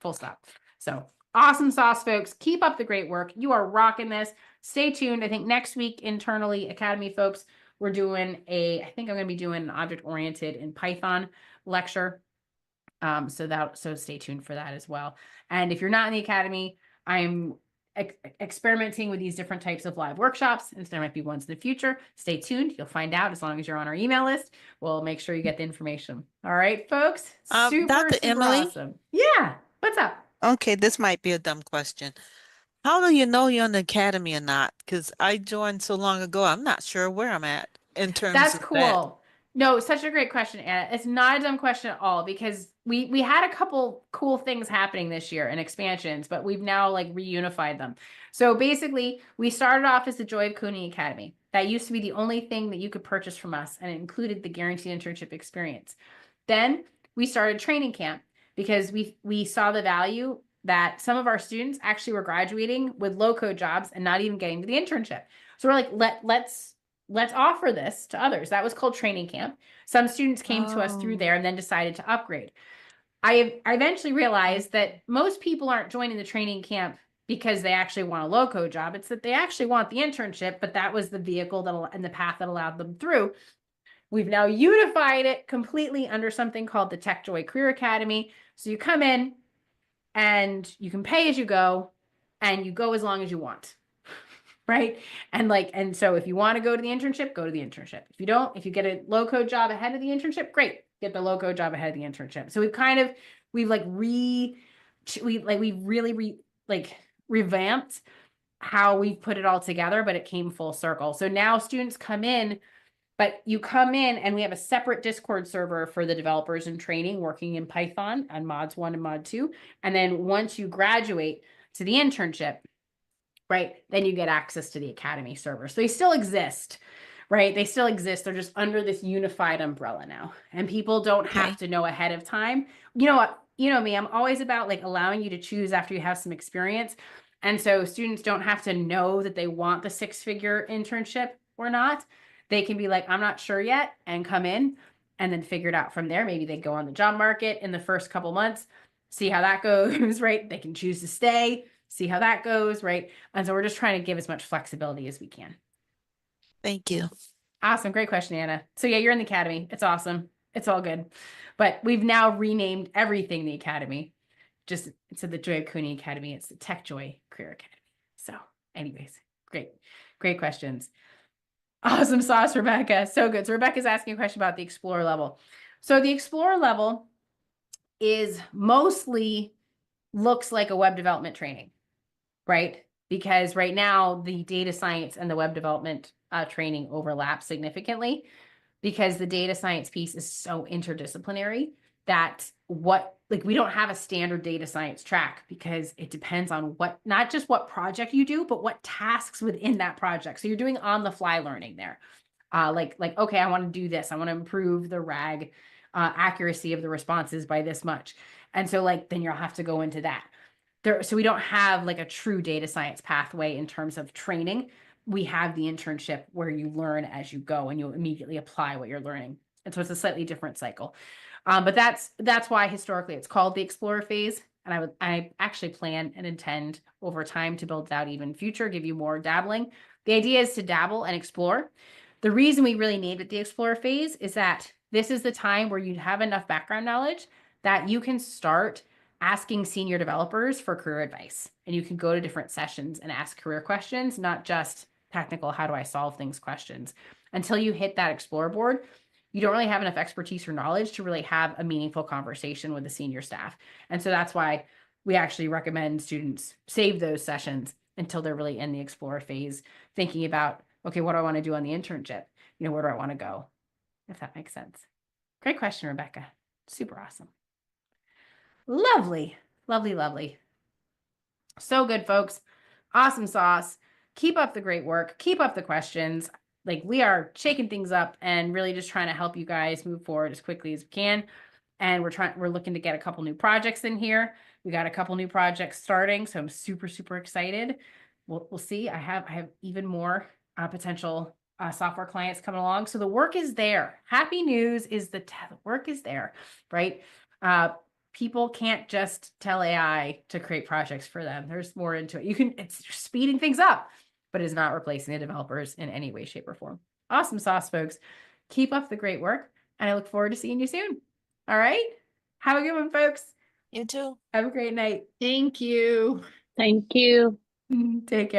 Speaker 1: Full stop. So awesome sauce, folks. Keep up the great work. You are rocking this. Stay tuned. I think next week, internally, Academy folks, we're doing I think I'm going to be doing an object-oriented in Python lecture. So stay tuned for that as well. And if you're not in the Academy, I'm experimenting with these different types of live workshops, and so there might be ones in the future. Stay tuned. You'll find out as long as you're on our email list. We'll make sure you get the information. All right, folks. Super,
Speaker 5: Dr.
Speaker 1: super
Speaker 5: Emily?
Speaker 1: awesome. Yeah. What's up?
Speaker 5: Okay, this might be a dumb question. How do you know you're in the academy or not? Because I joined so long ago, I'm not sure where I'm at in terms
Speaker 1: That's
Speaker 5: of that.
Speaker 1: cool. No, such a great question, Anna. It's not a dumb question at all because we had a couple cool things happening this year and expansions, but we've now like reunified them. So basically, we started off as the Joy of Coding Academy. That used to be the only thing that you could purchase from us, and it included the guaranteed internship experience. Then we started training camp because we saw the value that some of our students actually were graduating with low-code jobs and not even getting to the internship. So we're like, let's offer this to others. That was called training camp. Some students came to us through there and then decided to upgrade. I eventually realized that most people aren't joining the training camp because they actually want a low-code job. It's that they actually want the internship, but that was the vehicle and the path that allowed them through. We've now unified it completely under something called the Tech Joy Career Academy. So you come in and you can pay as you go, and you go as long as you want. Right. And so if you want to go to the internship, go to the internship. If you don't, if you get a low code job ahead of the internship, great. Get the low code job ahead of the internship. So we've really revamped how we put it all together, but it came full circle. So now students come in, but you come in and we have a separate Discord server for the developers in training working in Python on mods 1 and mod 2. And then once you graduate to the internship, right, then you get access to the Academy server. So they still exist, right? They still exist. They're just under this unified umbrella now. And people don't have to know ahead of time. You know what? You know me, I'm always about like allowing you to choose after you have some experience. And so students don't have to know that they want the 6-figure internship or not. They can be like, I'm not sure yet, and come in and then figure it out from there. Maybe they go on the job market in the first couple months, see how that goes, right? They can choose to stay, see how that goes, right? And so we're just trying to give as much flexibility as we can.
Speaker 5: Thank you.
Speaker 1: Awesome. Great question, Anna. So yeah, you're in the Academy. It's awesome. It's all good. But we've now renamed everything the Academy. Just instead of the Joy of Coding Academy, it's the Tech Joy Career Academy. So anyways, great questions. Awesome sauce, Rebecca. So good. So Rebecca's asking a question about the Explorer level. So the Explorer level is mostly looks like a web development training, right? Because right now the data science and the web development training overlap significantly because the data science piece is so interdisciplinary that we don't have a standard data science track because it depends on not just what project you do, but what tasks within that project. So you're doing on the fly learning there. Okay, I want to do this. I want to improve the RAG accuracy of the responses by this much. And so then you'll have to go into that. So we don't have like a true data science pathway in terms of training. We have the internship where you learn as you go and you'll immediately apply what you're learning. And so it's a slightly different cycle. But that's why historically it's called the Explorer phase. And I actually plan and intend over time to build it out even future, give you more dabbling. The idea is to dabble and explore. The reason we really named it the Explorer phase is that this is the time where you have enough background knowledge that you can start asking senior developers for career advice. And you can go to different sessions and ask career questions, not just technical, how do I solve things questions. Until you hit that Explorer board, you don't really have enough expertise or knowledge to really have a meaningful conversation with the senior staff. And so that's why we actually recommend students save those sessions until they're really in the Explorer phase, thinking about, okay, what do I want to do on the internship? Where do I want to go? If that makes sense. Great question, Rebecca. Super awesome. Lovely, lovely, lovely. So good, folks. Awesome sauce. Keep up the great work. Keep up the questions. Like, we are shaking things up and really just trying to help you guys move forward as quickly as we can. And we're looking to get a couple new projects in here. We got a couple new projects starting, so I'm super, super excited. We'll see. I have even more potential software clients coming along. So the work is there. Happy news is the work is there, right? People can't just tell AI to create projects for them. There's more into it. It's speeding things up, but it's not replacing the developers in any way, shape, or form. Awesome sauce, folks. Keep up the great work, and I look forward to seeing you soon. All right. Have a good one, folks.
Speaker 5: You too.
Speaker 1: Have a great night.
Speaker 4: Thank you.
Speaker 7: Thank you.
Speaker 1: Take care.